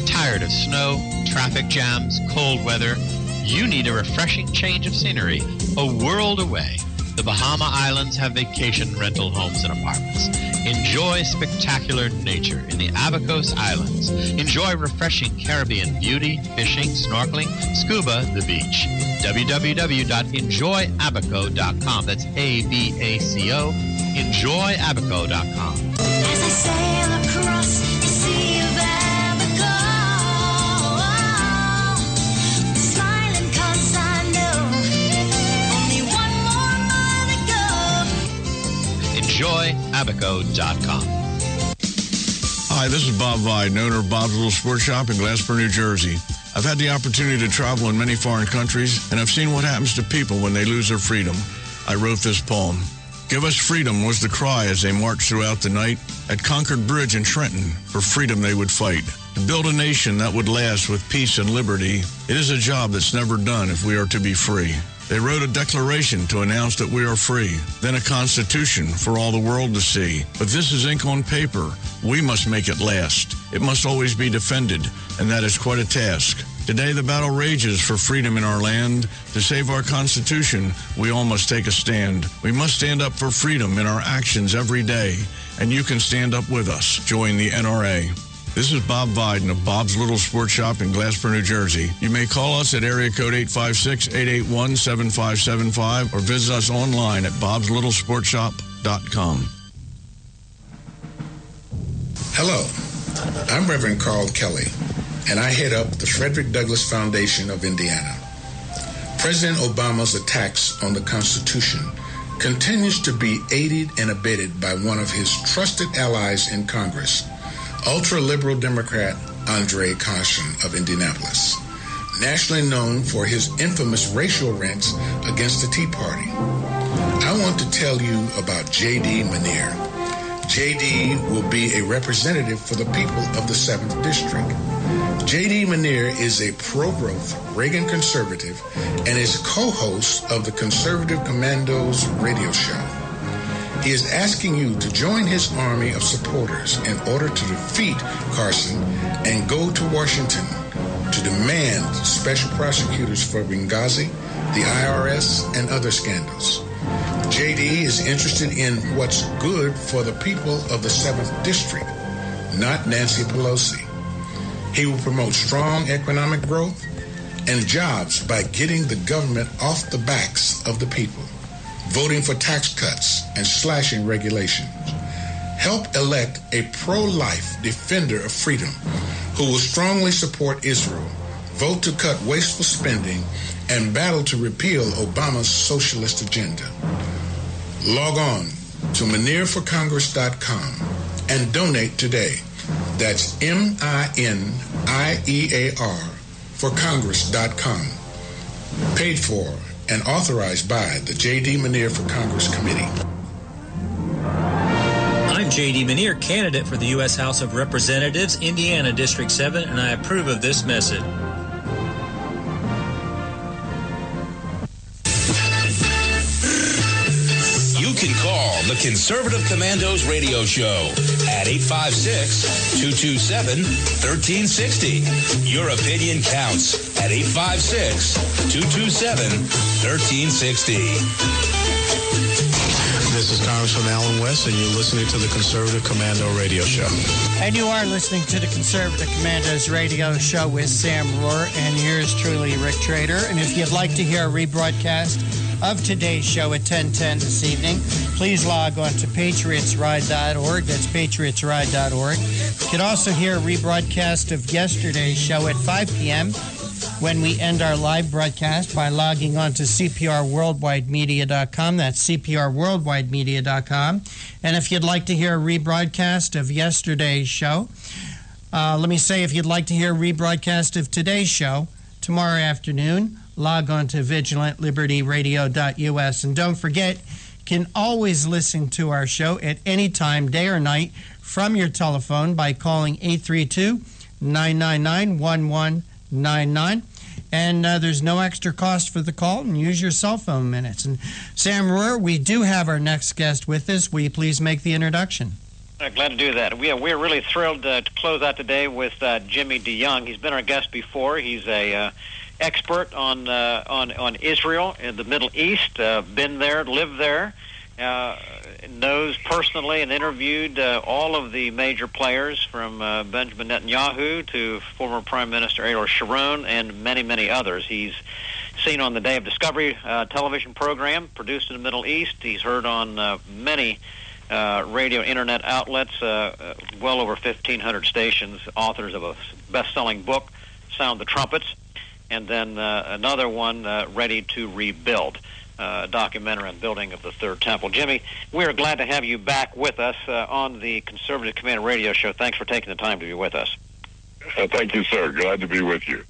Tired of snow, traffic jams, cold weather? You need a refreshing change of scenery, a world away. The Bahama Islands have vacation rental homes and apartments. Enjoy spectacular nature in the Abacos Islands. Enjoy refreshing Caribbean beauty, fishing, snorkeling, scuba, the beach. www.enjoyabaco.com. That's A-B-A-C-O. Enjoyabaco.com. As I sail across the sea of Abaco, smiling 'cause I know only one more mile to go. Enjoyabaco.com. Hi, this is Bob Vide, owner of Bob's Little Sports Shop in Glasper, New Jersey. I've had the opportunity to travel in many foreign countries, and I've seen what happens to people when they lose their freedom. I wrote this poem. Give us freedom was the cry as they marched throughout the night. At Concord Bridge in Trenton, for freedom they would fight. To build a nation that would last with peace and liberty, it is a job that's never done if we are to be free. They wrote a declaration to announce that we are free, then a constitution for all the world to see. But this is ink on paper. We must make it last. It must always be defended, and that is quite a task. Today the battle rages for freedom in our land. To save our Constitution, we all must take a stand. We must stand up for freedom in our actions every day, and you can stand up with us. Join the NRA. This is Bob Viden of Bob's Little Sports Shop in Glasper, New Jersey. You may call us at area code 856-881-7575 or visit us online at bobslittle.sportshop.com. Hello, I'm Reverend Carl Kelly, and I head up the Frederick Douglass Foundation of Indiana. President Obama's attacks on the Constitution continues to be aided and abetted by one of his trusted allies in Congress, ultra-liberal Democrat Andre Caution of Indianapolis, nationally known for his infamous racial rants against the Tea Party. I want to tell you about J.D. Manier. J.D. will be a representative for the people of the 7th District. J.D. Manier is a pro-growth Reagan conservative and is co-host of the Conservative Commandos radio show. He is asking you to join his army of supporters in order to defeat Carson and go to Washington to demand special prosecutors for Benghazi, the IRS, and other scandals. JD is interested in what's good for the people of the 7th District, not Nancy Pelosi. He will promote strong economic growth and jobs by getting the government off the backs of the people, voting for tax cuts and slashing regulations. Help elect a pro-life defender of freedom who will strongly support Israel, vote to cut wasteful spending, and battle to repeal Obama's socialist agenda. Log on to MinierForCongress.com and donate today. That's MINIEAR for Congress.com. Paid for and authorized by the J.D. Minier for Congress Committee. I'm J.D. Minier, candidate for the U.S. House of Representatives, Indiana District 7, and I approve of this message. You can call the Conservative Commandos radio show at 856-227-1360. Your opinion counts at 856-227-1360. This is Congressman Alan West, and you're listening to the Conservative Commando Radio Show. And you are listening to the Conservative Commandos Radio Show with Sam Rohr and yours truly, Rick Trader. And if you'd like to hear a rebroadcast of today's show at 10:10 this evening, please log on to patriotsride.org. That's patriotsride.org. You can also hear a rebroadcast of yesterday's show at 5 p.m. when we end our live broadcast by logging on to CPRWorldwideMedia.com. That's CPRWorldwideMedia.com. And if you'd like to hear a rebroadcast of yesterday's show, let me say, if you'd like to hear a rebroadcast of today's show tomorrow afternoon, log on to vigilantlibertyradio.us. And don't forget, you can always listen to our show at any time, day or night, from your telephone by calling 832-999-1199. And there's no extra cost for the call, and use your cell phone minutes. And Sam Rohr, we do have our next guest with us. Will you please make the introduction? Glad to do that. We're really thrilled to close out today with Jimmy DeYoung. He's been our guest before. He's a expert on Israel and the Middle East. Been there, lived there. Knows personally and interviewed all of the major players from Benjamin Netanyahu to former Prime Minister Ariel Sharon and many, many others. He's seen on the Day of Discovery television program produced in the Middle East. He's heard on many radio internet outlets, well over 1,500 stations, authors of a best-selling book, Sound the Trumpets, and then another one, Ready to Rebuild. Documentary on building of the Third Temple. Jimmy, we're glad to have you back with us on the Conservative Command Radio Show. Thanks for taking the time to be with us. Thank you, sir. Glad to be with you.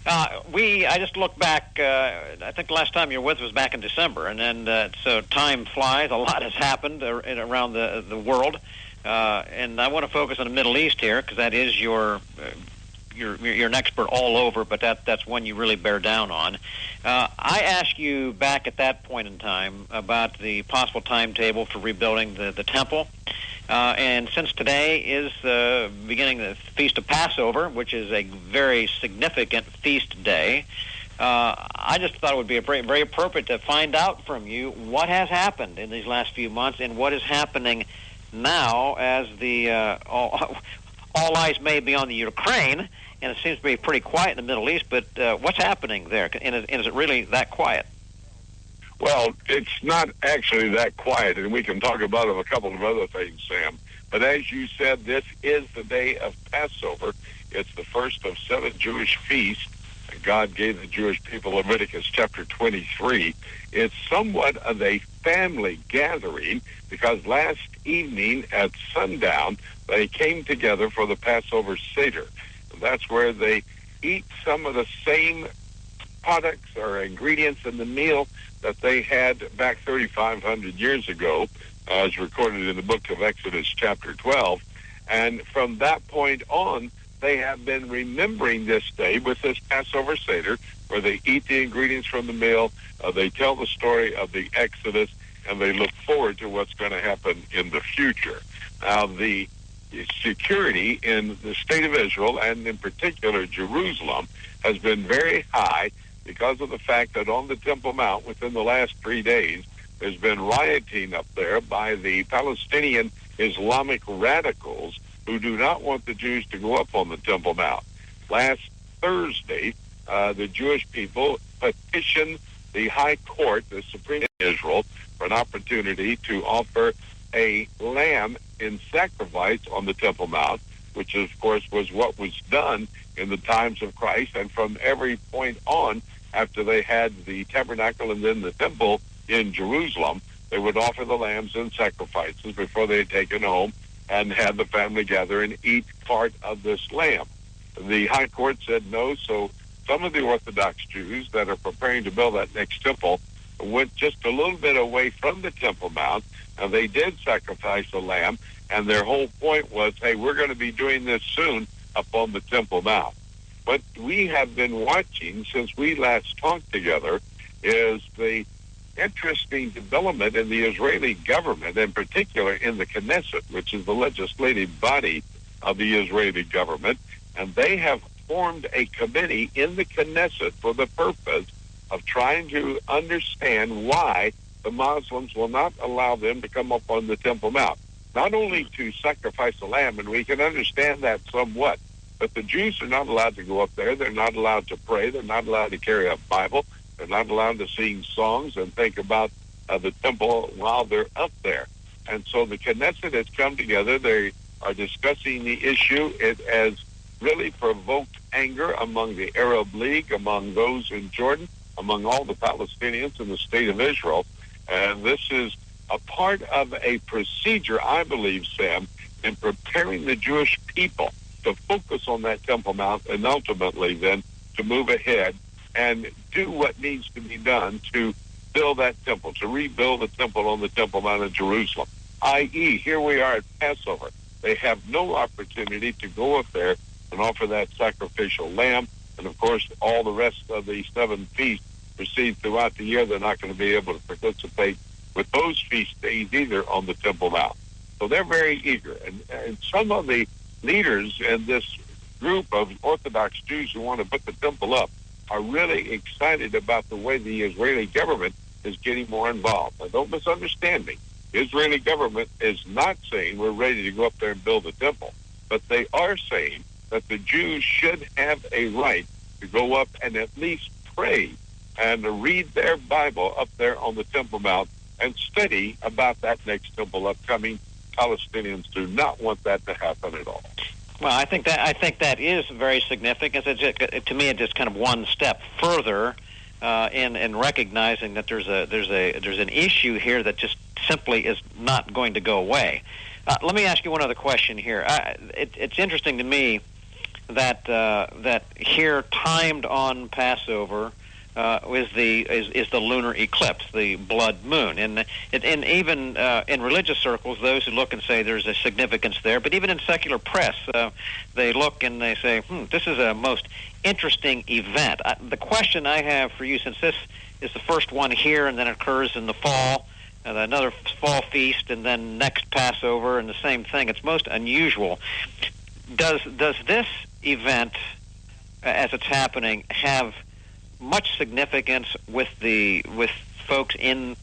I just looked back, I think the last time you were with us was back in December, and then so time flies. A lot has happened around the world, and I want to focus on the Middle East here because that is you're an expert all over, but that's one you really bear down on. I asked you back at that point in time about the possible timetable for rebuilding the temple. And since today is beginning the Feast of Passover, which is a very significant feast day, I just thought it would be very, very appropriate to find out from you what has happened in these last few months and what is happening now as the all eyes may be on the Ukraine, and it seems to be pretty quiet in the Middle East, but what's happening there? And is it really that quiet? Well, it's not actually that quiet, and we can talk about a couple of other things, Sam. But as you said, this is the day of Passover. It's the first of 7 Jewish feasts God gave the Jewish people, Leviticus chapter 23. It's somewhat of a family gathering because last evening at sundown, they came together for the Passover Seder. That's where they eat some of the same products or ingredients in the meal that they had back 3,500 years ago, as recorded in the book of Exodus chapter 12. And from that point on, they have been remembering this day with this Passover Seder, where they eat the ingredients from the meal, they tell the story of the Exodus, and they look forward to what's going to happen in the future. Now, the security in the state of Israel, and in particular Jerusalem, has been very high because of the fact that on the Temple Mount within the last 3 days, there's been rioting up there by the Palestinian Islamic radicals who do not want the Jews to go up on the Temple Mount. Last Thursday, the Jewish people petitioned the High Court, the Supreme Court of Israel, for an opportunity to offer a lamb in sacrifice on the Temple Mount, which of course was what was done in the times of Christ, and from every point on, after they had the tabernacle and then the temple in Jerusalem, they would offer the lambs and sacrifices before they had taken home and had the family gather and eat part of this lamb. The High Court said no, so some of the Orthodox Jews that are preparing to build that next temple went just a little bit away from the Temple Mount, and they did sacrifice a lamb, and their whole point was, hey, we're going to be doing this soon up on the Temple Mount. What we have been watching since we last talked together is the interesting development in the Israeli government, in particular in the Knesset, which is the legislative body of the Israeli government, and they have formed a committee in the Knesset for the purpose of trying to understand why the Muslims will not allow them to come up on the Temple Mount. Not only to sacrifice a lamb, and we can understand that somewhat, but the Jews are not allowed to go up there. They're not allowed to pray. They're not allowed to carry a Bible. They're not allowed to sing songs and think about the temple while they're up there. And so the Knesset has come together. They are discussing the issue. It has really provoked anger among the Arab League, among those in Jordan, among all the Palestinians in the state of Israel. And this is a part of a procedure, I believe, Sam, in preparing the Jewish people to focus on that Temple Mount and ultimately then to move ahead and do what needs to be done to build that temple, to rebuild the temple on the Temple Mount in Jerusalem, i.e., here we are at Passover. They have no opportunity to go up there and offer that sacrificial lamb. And, of course, all the rest of the 7 feasts proceed throughout the year. They're not going to be able to participate with those feast days either on the Temple Mount. So they're very eager. And some of the leaders in this group of Orthodox Jews who want to put the temple up are really excited about the way the Israeli government is getting more involved. Now, don't misunderstand me. The Israeli government is not saying we're ready to go up there and build a temple, but they are saying that the Jews should have a right to go up and at least pray and read their Bible up there on the Temple Mount and study about that next temple upcoming. Palestinians do not want that to happen at all. Well, I think that is very significant. To me, it's just kind of one step further in recognizing that there's an issue here that just simply is not going to go away. Let me ask you one other question here. It's interesting to me that here, timed on Passover, is the lunar eclipse, the blood moon, and even in religious circles, those who look and say there's a significance there, but even in secular press, they look and they say, this is a most interesting event. The question I have for you, since this is the first one here and then occurs in the fall, another fall feast, and then next Passover, and the same thing, it's most unusual. Does this event, as it's happening, have much significance with folks in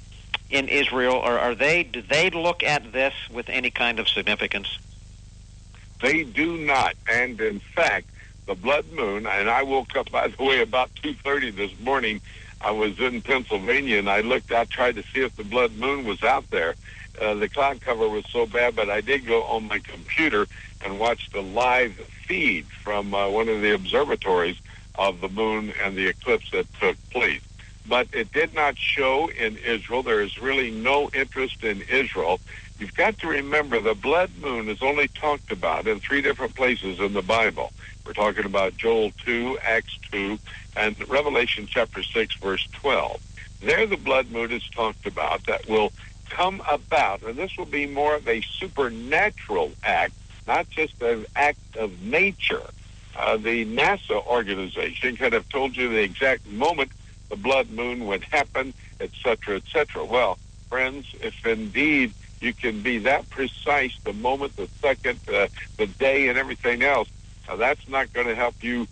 Israel, or do they look at this with any kind of significance? They do not, and in fact, the blood moon, and I woke up, by the way, about 2:30 this morning. I was in Pennsylvania, and I looked out, tried to see if the blood moon was out there. The cloud cover was so bad, but I did go on my computer and watch the live feed from one of the observatories of the moon and the eclipse that took place. But it did not show in Israel. There is really no interest in Israel. You've got to remember the blood moon is only talked about in 3 different places in the Bible. We're talking about Joel 2, Acts 2, and Revelation chapter 6, verse 12. There the blood moon is talked about that will come about, and this will be more of a supernatural act, not just an act of nature. The NASA organization could have told you the exact moment the blood moon would happen, et cetera, et cetera. Well, friends, if indeed you can be that precise, the moment, the second, the day, and everything else. Now, that's not going to help you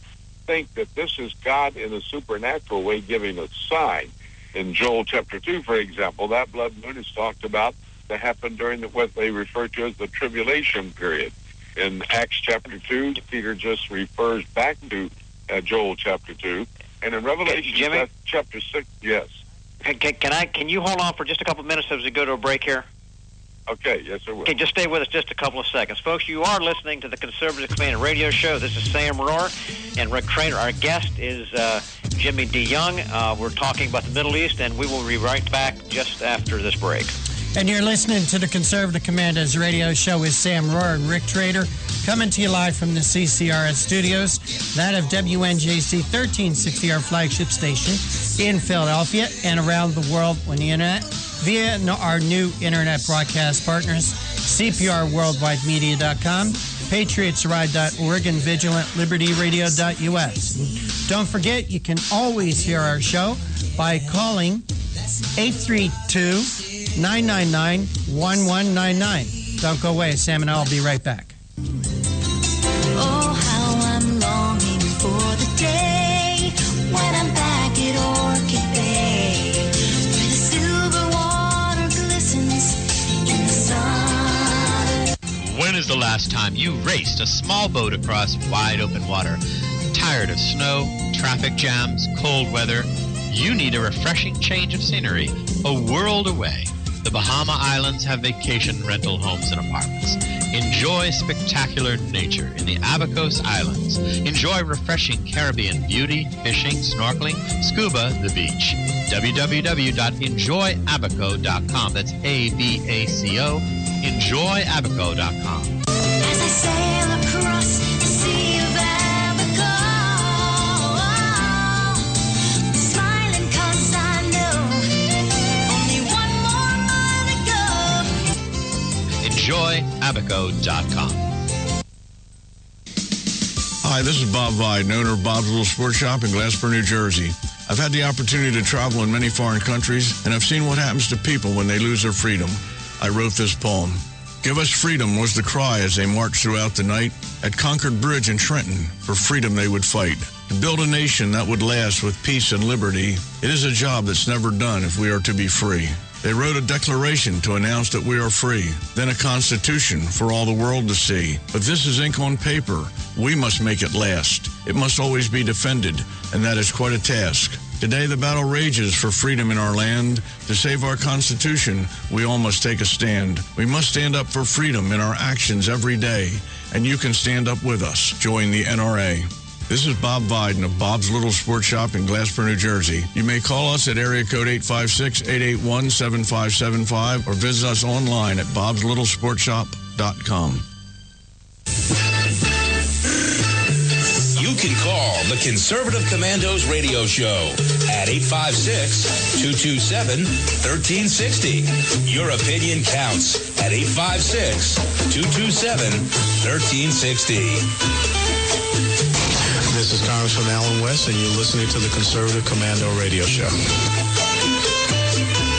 think that this is God in a supernatural way giving a sign. In Joel chapter 2, for example, that blood moon is talked about to happen during what they refer to as the tribulation period. In Acts chapter 2, Peter just refers back to Joel chapter 2. And in Revelation chapter 6, yes. Can you hold on for just a couple of minutes as we go to a break here? Okay, yes, I will. Okay, just stay with us just a couple of seconds. Folks, you are listening to the Conservative Command Radio Show. This is Sam Rohr and Rick Trainer. Our guest is Jimmy DeYoung. We're talking about the Middle East, and we will be right back just after this break. And you're listening to the Conservative Commandos Radio Show with Sam Rohr and Rick Trader, coming to you live from the CCRS studios, that of WNJC 1360, our flagship station in Philadelphia and around the world on the internet via our new internet broadcast partners, CPRWorldwideMedia.com, PatriotsRide.org, and VigilantLibertyRadio.us. Don't forget, you can always hear our show by calling 832-999-1199. Don't go away. Sam and I will be right back. Oh, how I'm longing for the day when I'm back at Orchid Bay, where the silver water glistens in the sun. When is the last time you raced a small boat across wide open water? Tired of snow, traffic jams, cold weather? You need a refreshing change of scenery, a world away. The Bahama Islands have vacation rental homes and apartments. Enjoy spectacular nature in the Abacos Islands. Enjoy refreshing Caribbean beauty, fishing, snorkeling, scuba, the beach. www.enjoyabaco.com. That's ABACO. Enjoyabaco.com. As I sail across the Sea of Abaco, smiling 'cause I know only one more mile to go. Enjoyabaco.com. Hi, this is Bob Vide, owner of Bob's Little Sports Shop in Glassboro, New Jersey. I've had the opportunity to travel in many foreign countries, and I've seen what happens to people when they lose their freedom. I wrote this poem. Give us freedom was the cry as they marched throughout the night. At Concord Bridge in Trenton, for freedom they would fight. To build a nation that would last with peace and liberty, it is a job that's never done if we are to be free. They wrote a declaration to announce that we are free, then a constitution for all the world to see. But this is ink on paper. We must make it last. It must always be defended, and that is quite a task. Today the battle rages for freedom in our land. To save our Constitution, we all must take a stand. We must stand up for freedom in our actions every day, and you can stand up with us. Join the NRA. This is Bob Viden of Bob's Little Sports Shop in Glassboro, New Jersey. You may call us at area code 856-881-7575 or visit us online at bobslittle.sportshop.com. You can call the Conservative Commandos Radio Show at 856-227-1360. Your opinion counts at 856-227-1360. This is Congressman Alan West, and you're listening to the Conservative Commando Radio Show.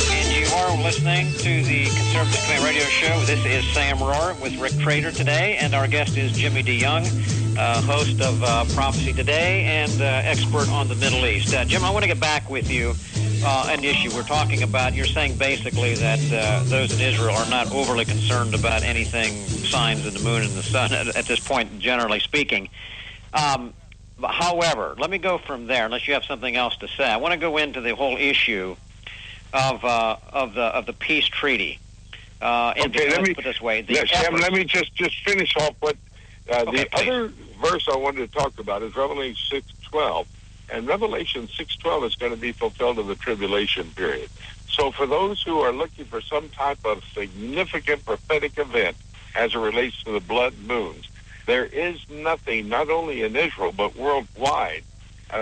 And you are listening to the Conservative Command Radio Show. This is Sam Rohr with Rick Trader today, and our guest is Jimmy DeYoung, host of Prophecy Today and expert on the Middle East. Jim, I want to get back with you an issue we're talking about. You're saying basically that those in Israel are not overly concerned about anything, signs in the moon and the sun at this point, generally speaking. However, let me go from there, unless you have something else to say. I want to go into the whole issue of the peace treaty. Okay, let me put it this way. Sam, let me just finish off what the other verse I wanted to talk about is Revelation 6:12, and Revelation 6:12 is going to be fulfilled in the tribulation period. So for those who are looking for some type of significant prophetic event as it relates to the blood moons, there is nothing, not only in Israel, but worldwide,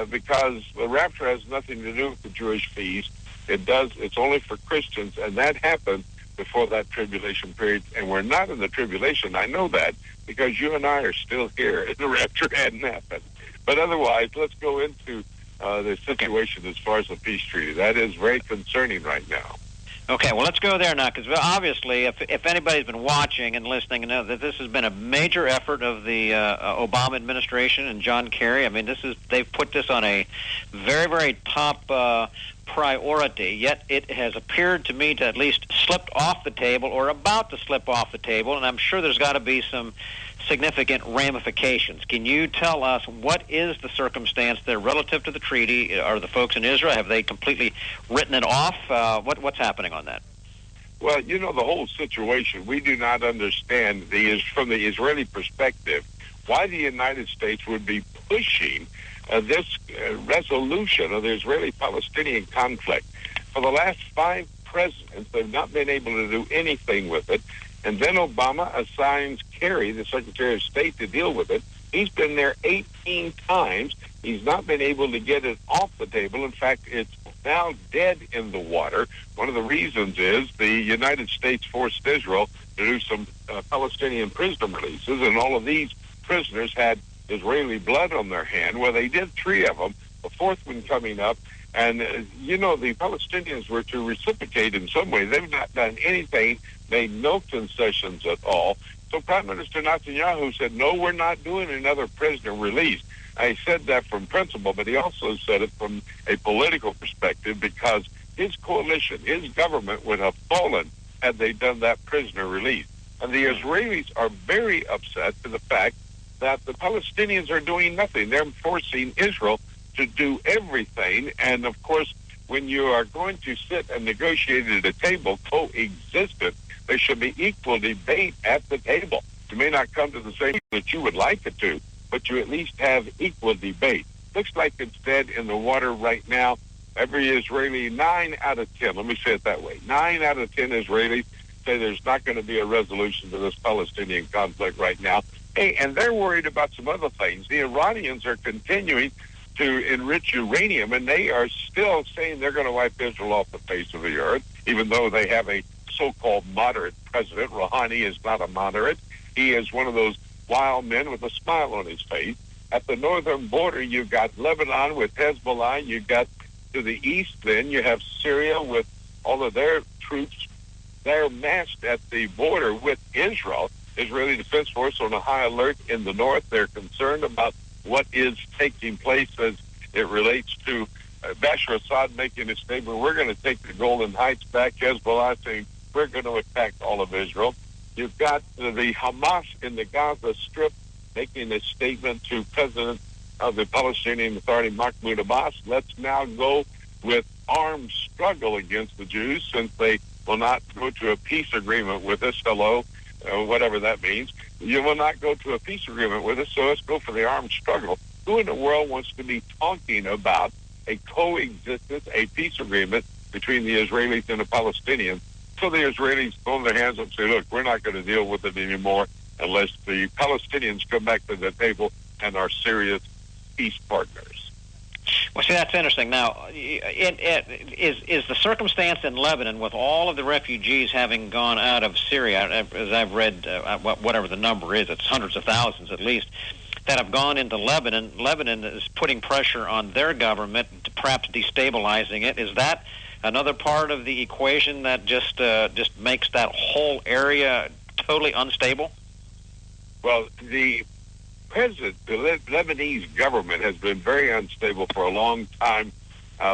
because the rapture has nothing to do with the Jewish feast. It's only for Christians, and that happened before that tribulation period, and we're not in the tribulation. I know that, because you and I are still here, and the rapture hadn't happened. But otherwise, let's go into the situation as far as the peace treaty. That is very concerning right now. Okay, well, let's go there now, because obviously, if anybody's been watching and listening, you know that this has been a major effort of the Obama administration and John Kerry. I mean, they've put this on a very, very top priority, yet it has appeared to me to at least slipped off the table or about to slip off the table, and I'm sure there's got to be some significant ramifications. Can you tell us what is the circumstance there relative to the treaty? Are the folks in Israel, have they completely written it off? What's happening on that? Well, you know, the whole situation, we do not understand from the Israeli perspective why the United States would be pushing this resolution of the Israeli-Palestinian conflict. For the last 5 presidents, they've not been able to do anything with it. And then Obama assigns Kerry, the Secretary of State, to deal with it. He's been there 18 times. He's not been able to get it off the table. In fact, it's now dead in the water. One of the reasons is the United States forced Israel to do some Palestinian prisoner releases, and all of these prisoners had Israeli blood on their hand. Well, they did 3 of them, the 4th one coming up. And, you know, the Palestinians were to reciprocate in some way. They've not done anything, made no concessions at all. So Prime Minister Netanyahu said, no, we're not doing another prisoner release. I said that from principle, but he also said it from a political perspective, because his coalition, his government would have fallen had they done that prisoner release. And the Israelis are very upset to the fact that the Palestinians are doing nothing. They're forcing Israel to do everything. And, of course, when you are going to sit and negotiate at a table, coexistent, there should be equal debate at the table. You may not come to the same that you would like it to, but you at least have equal debate. Looks like it's dead in the water right now. Every Israeli, 9 out of 10, let me say it that way, 9 out of 10 Israelis say there's not going to be a resolution to this Palestinian conflict right now. Hey, and they're worried about some other things. The Iranians are continuing to enrich uranium, and they are still saying they're going to wipe Israel off the face of the earth, even though they have a so-called moderate president. Rouhani is not a moderate. He is one of those wild men with a smile on his face. At the northern border, you've got Lebanon with Hezbollah. You've got to the east, then you have Syria with all of their troops. They're massed at the border with Israel. Israeli Defense Force on a high alert in the north. They're concerned about what is taking place as it relates to Bashar Assad making a statement, we're going to take the Golden Heights back. Hezbollah saying, we're going to attack all of Israel. You've got the Hamas in the Gaza Strip making a statement to President of the Palestinian Authority, Mahmoud Abbas. Let's now go with armed struggle against the Jews, since they will not go to a peace agreement with us. Hello, whatever that means. You will not go to a peace agreement with us, so let's go for the armed struggle. Who in the world wants to be talking about a coexistence, a peace agreement between the Israelis and the Palestinians? So the Israelis throw their hands up and say, look, we're not going to deal with it anymore unless the Palestinians come back to the table and are serious peace partners. Well, see, that's interesting. Now, is the circumstance in Lebanon, with all of the refugees having gone out of Syria, as I've read, whatever the number is, it's hundreds of thousands at least, that have gone into Lebanon. Lebanon is putting pressure on their government, perhaps destabilizing it. Is that another part of the equation that just makes that whole area totally unstable? Well, the Lebanese government has been very unstable for a long time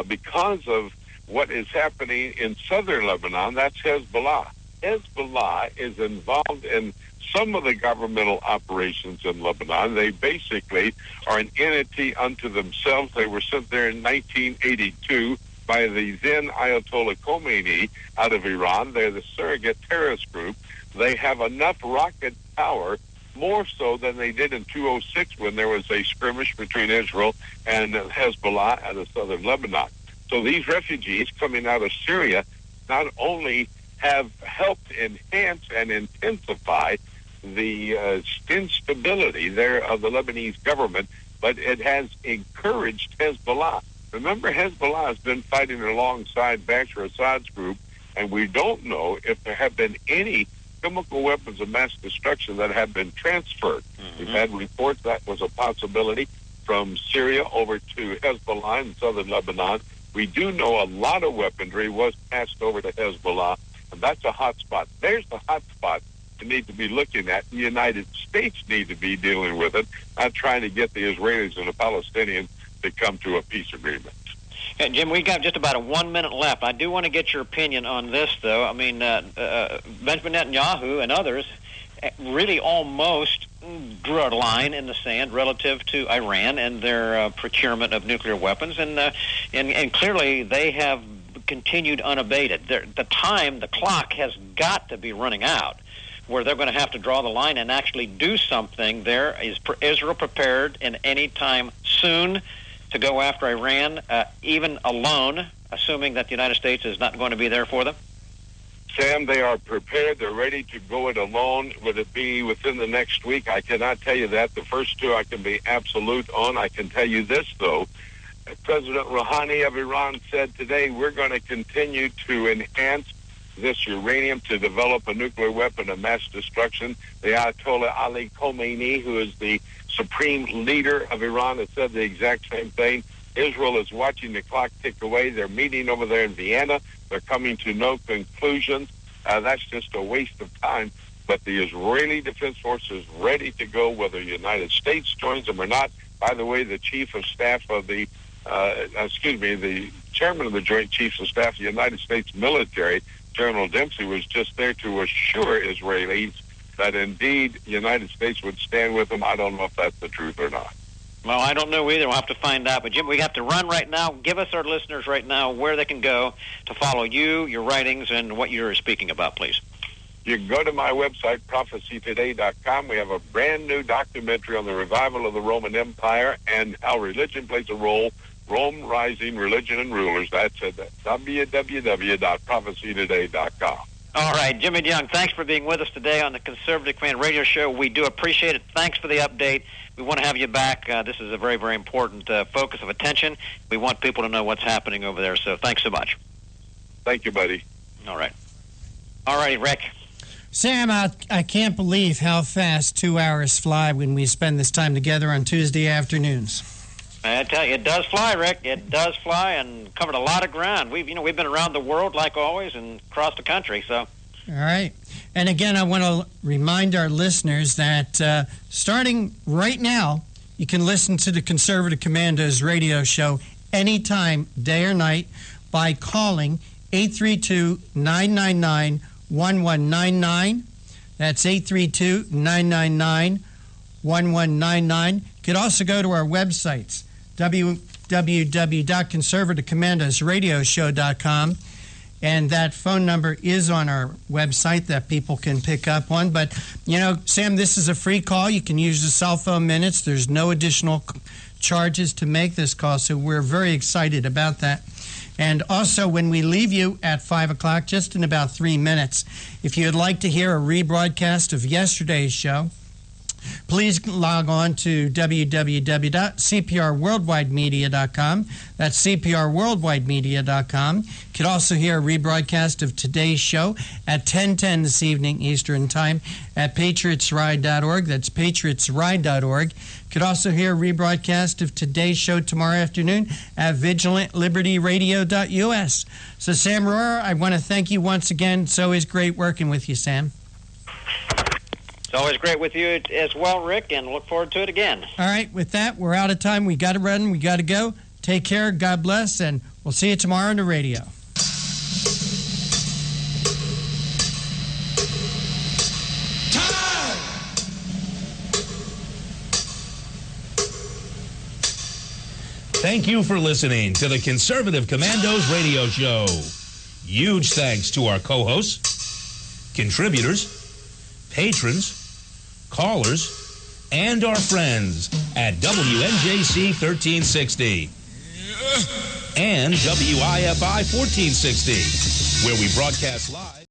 because of what is happening in southern Lebanon. That's Hezbollah. Hezbollah is involved in some of the governmental operations in Lebanon. They basically are an entity unto themselves. They were sent there in 1982 by the then Ayatollah Khomeini out of Iran. They're the surrogate terrorist group. They have enough rocket power, more so than they did in 2006 when there was a skirmish between Israel and Hezbollah out of southern Lebanon. So these refugees coming out of Syria not only have helped enhance and intensify the instability there of the Lebanese government, but it has encouraged Hezbollah. Remember, Hezbollah has been fighting alongside Bashar Assad's group, and we don't know if there have been any chemical weapons of mass destruction that have been transferred. We've had reports that was a possibility from Syria over to Hezbollah in southern Lebanon. We do know a lot of weaponry was passed over to Hezbollah, and that's a hot spot. There's the hot spot you need to be looking at. The United States need to be dealing with it, not trying to get the Israelis and the Palestinians to come to a peace agreement. Jim, we've got just about a 1 minute left. I do want to get your opinion on this, though. I mean, Benjamin Netanyahu and others really almost drew a line in the sand relative to Iran and their procurement of nuclear weapons, and clearly they have continued unabated. The clock has got to be running out where they're going to have to draw the line and actually do something. There is Israel prepared in any time soon to go after Iran, even alone, assuming that the United States is not going to be there for them? Sam, they are prepared. They're ready to go it alone. Would it be within the next week? I cannot tell you that. The first two I can be absolute on. I can tell you this, though. President Rouhani of Iran said today, we're going to continue to enhance this uranium to develop a nuclear weapon of mass destruction. The Ayatollah Ali Khamenei, who is the supreme leader of Iran, has said the exact same thing. Israel is watching the clock tick away. They're meeting over there in Vienna. They're coming to no conclusions. That's just a waste of time. But the Israeli Defense Force is ready to go, whether the United States joins them or not. By the way, the chief of staff of the chairman of the Joint Chiefs of Staff of the United States military, General Dempsey, was just there to assure Israelis that indeed the United States would stand with them. I don't know if that's the truth or not. Well, I don't know either. We'll have to find out. But, Jim, we have to run right now. Give us, our listeners right now, where they can go to follow you, your writings, and what you're speaking about, please. You can go to my website, prophecytoday.com. We have a brand new documentary on the revival of the Roman Empire and how religion plays a role. Rome Rising, Religion and Rulers. That's at www.prophecytoday.com. All right, Jimmy DeYoung, thanks for being with us today on the Conservative Command Radio Show. We do appreciate it. Thanks for the update. We want to have you back. This is a very, very important focus of attention. We want people to know what's happening over there, so thanks so much. Thank you, buddy. All right. All righty, Rick. Sam, I can't believe how fast 2 hours fly when we spend this time together on Tuesday afternoons. I tell you, it does fly, Rick. It does fly, and covered a lot of ground. We've been around the world like always, and across the country. So, all right. And again, I want to remind our listeners that starting right now, you can listen to the Conservative Commandos radio show anytime, day or night, by calling 832-999-1199. That's 832-999-1199. You could also go to our websites, www.conservativecommandosradioshow.com, and that phone number is on our website that people can pick up on. But, Sam, this is a free call. You can use the cell phone minutes. There's no additional charges to make this call, so we're very excited about that. And also, when we leave you at 5 o'clock, just in about 3 minutes, if you'd like to hear a rebroadcast of yesterday's show, please log on to www.cprworldwidemedia.com. That's cprworldwidemedia.com. You can also hear a rebroadcast of today's show at 10:10 this evening Eastern Time at patriotsride.org. That's patriotsride.org. You can also hear a rebroadcast of today's show tomorrow afternoon at vigilantlibertyradio.us. So, Sam Rohrer, I want to thank you once again. It's always great working with you, Sam. It's always great with you as well, Rick, and look forward to it again. All right, with that, we're out of time. We got to run. We got to go. Take care. God bless, and we'll see you tomorrow on the radio. Thank you for listening to the Conservative Commandos radio show. Huge thanks to our co-hosts, contributors, patrons, callers, and our friends at WNJC 1360 and WIFI 1460, where we broadcast live.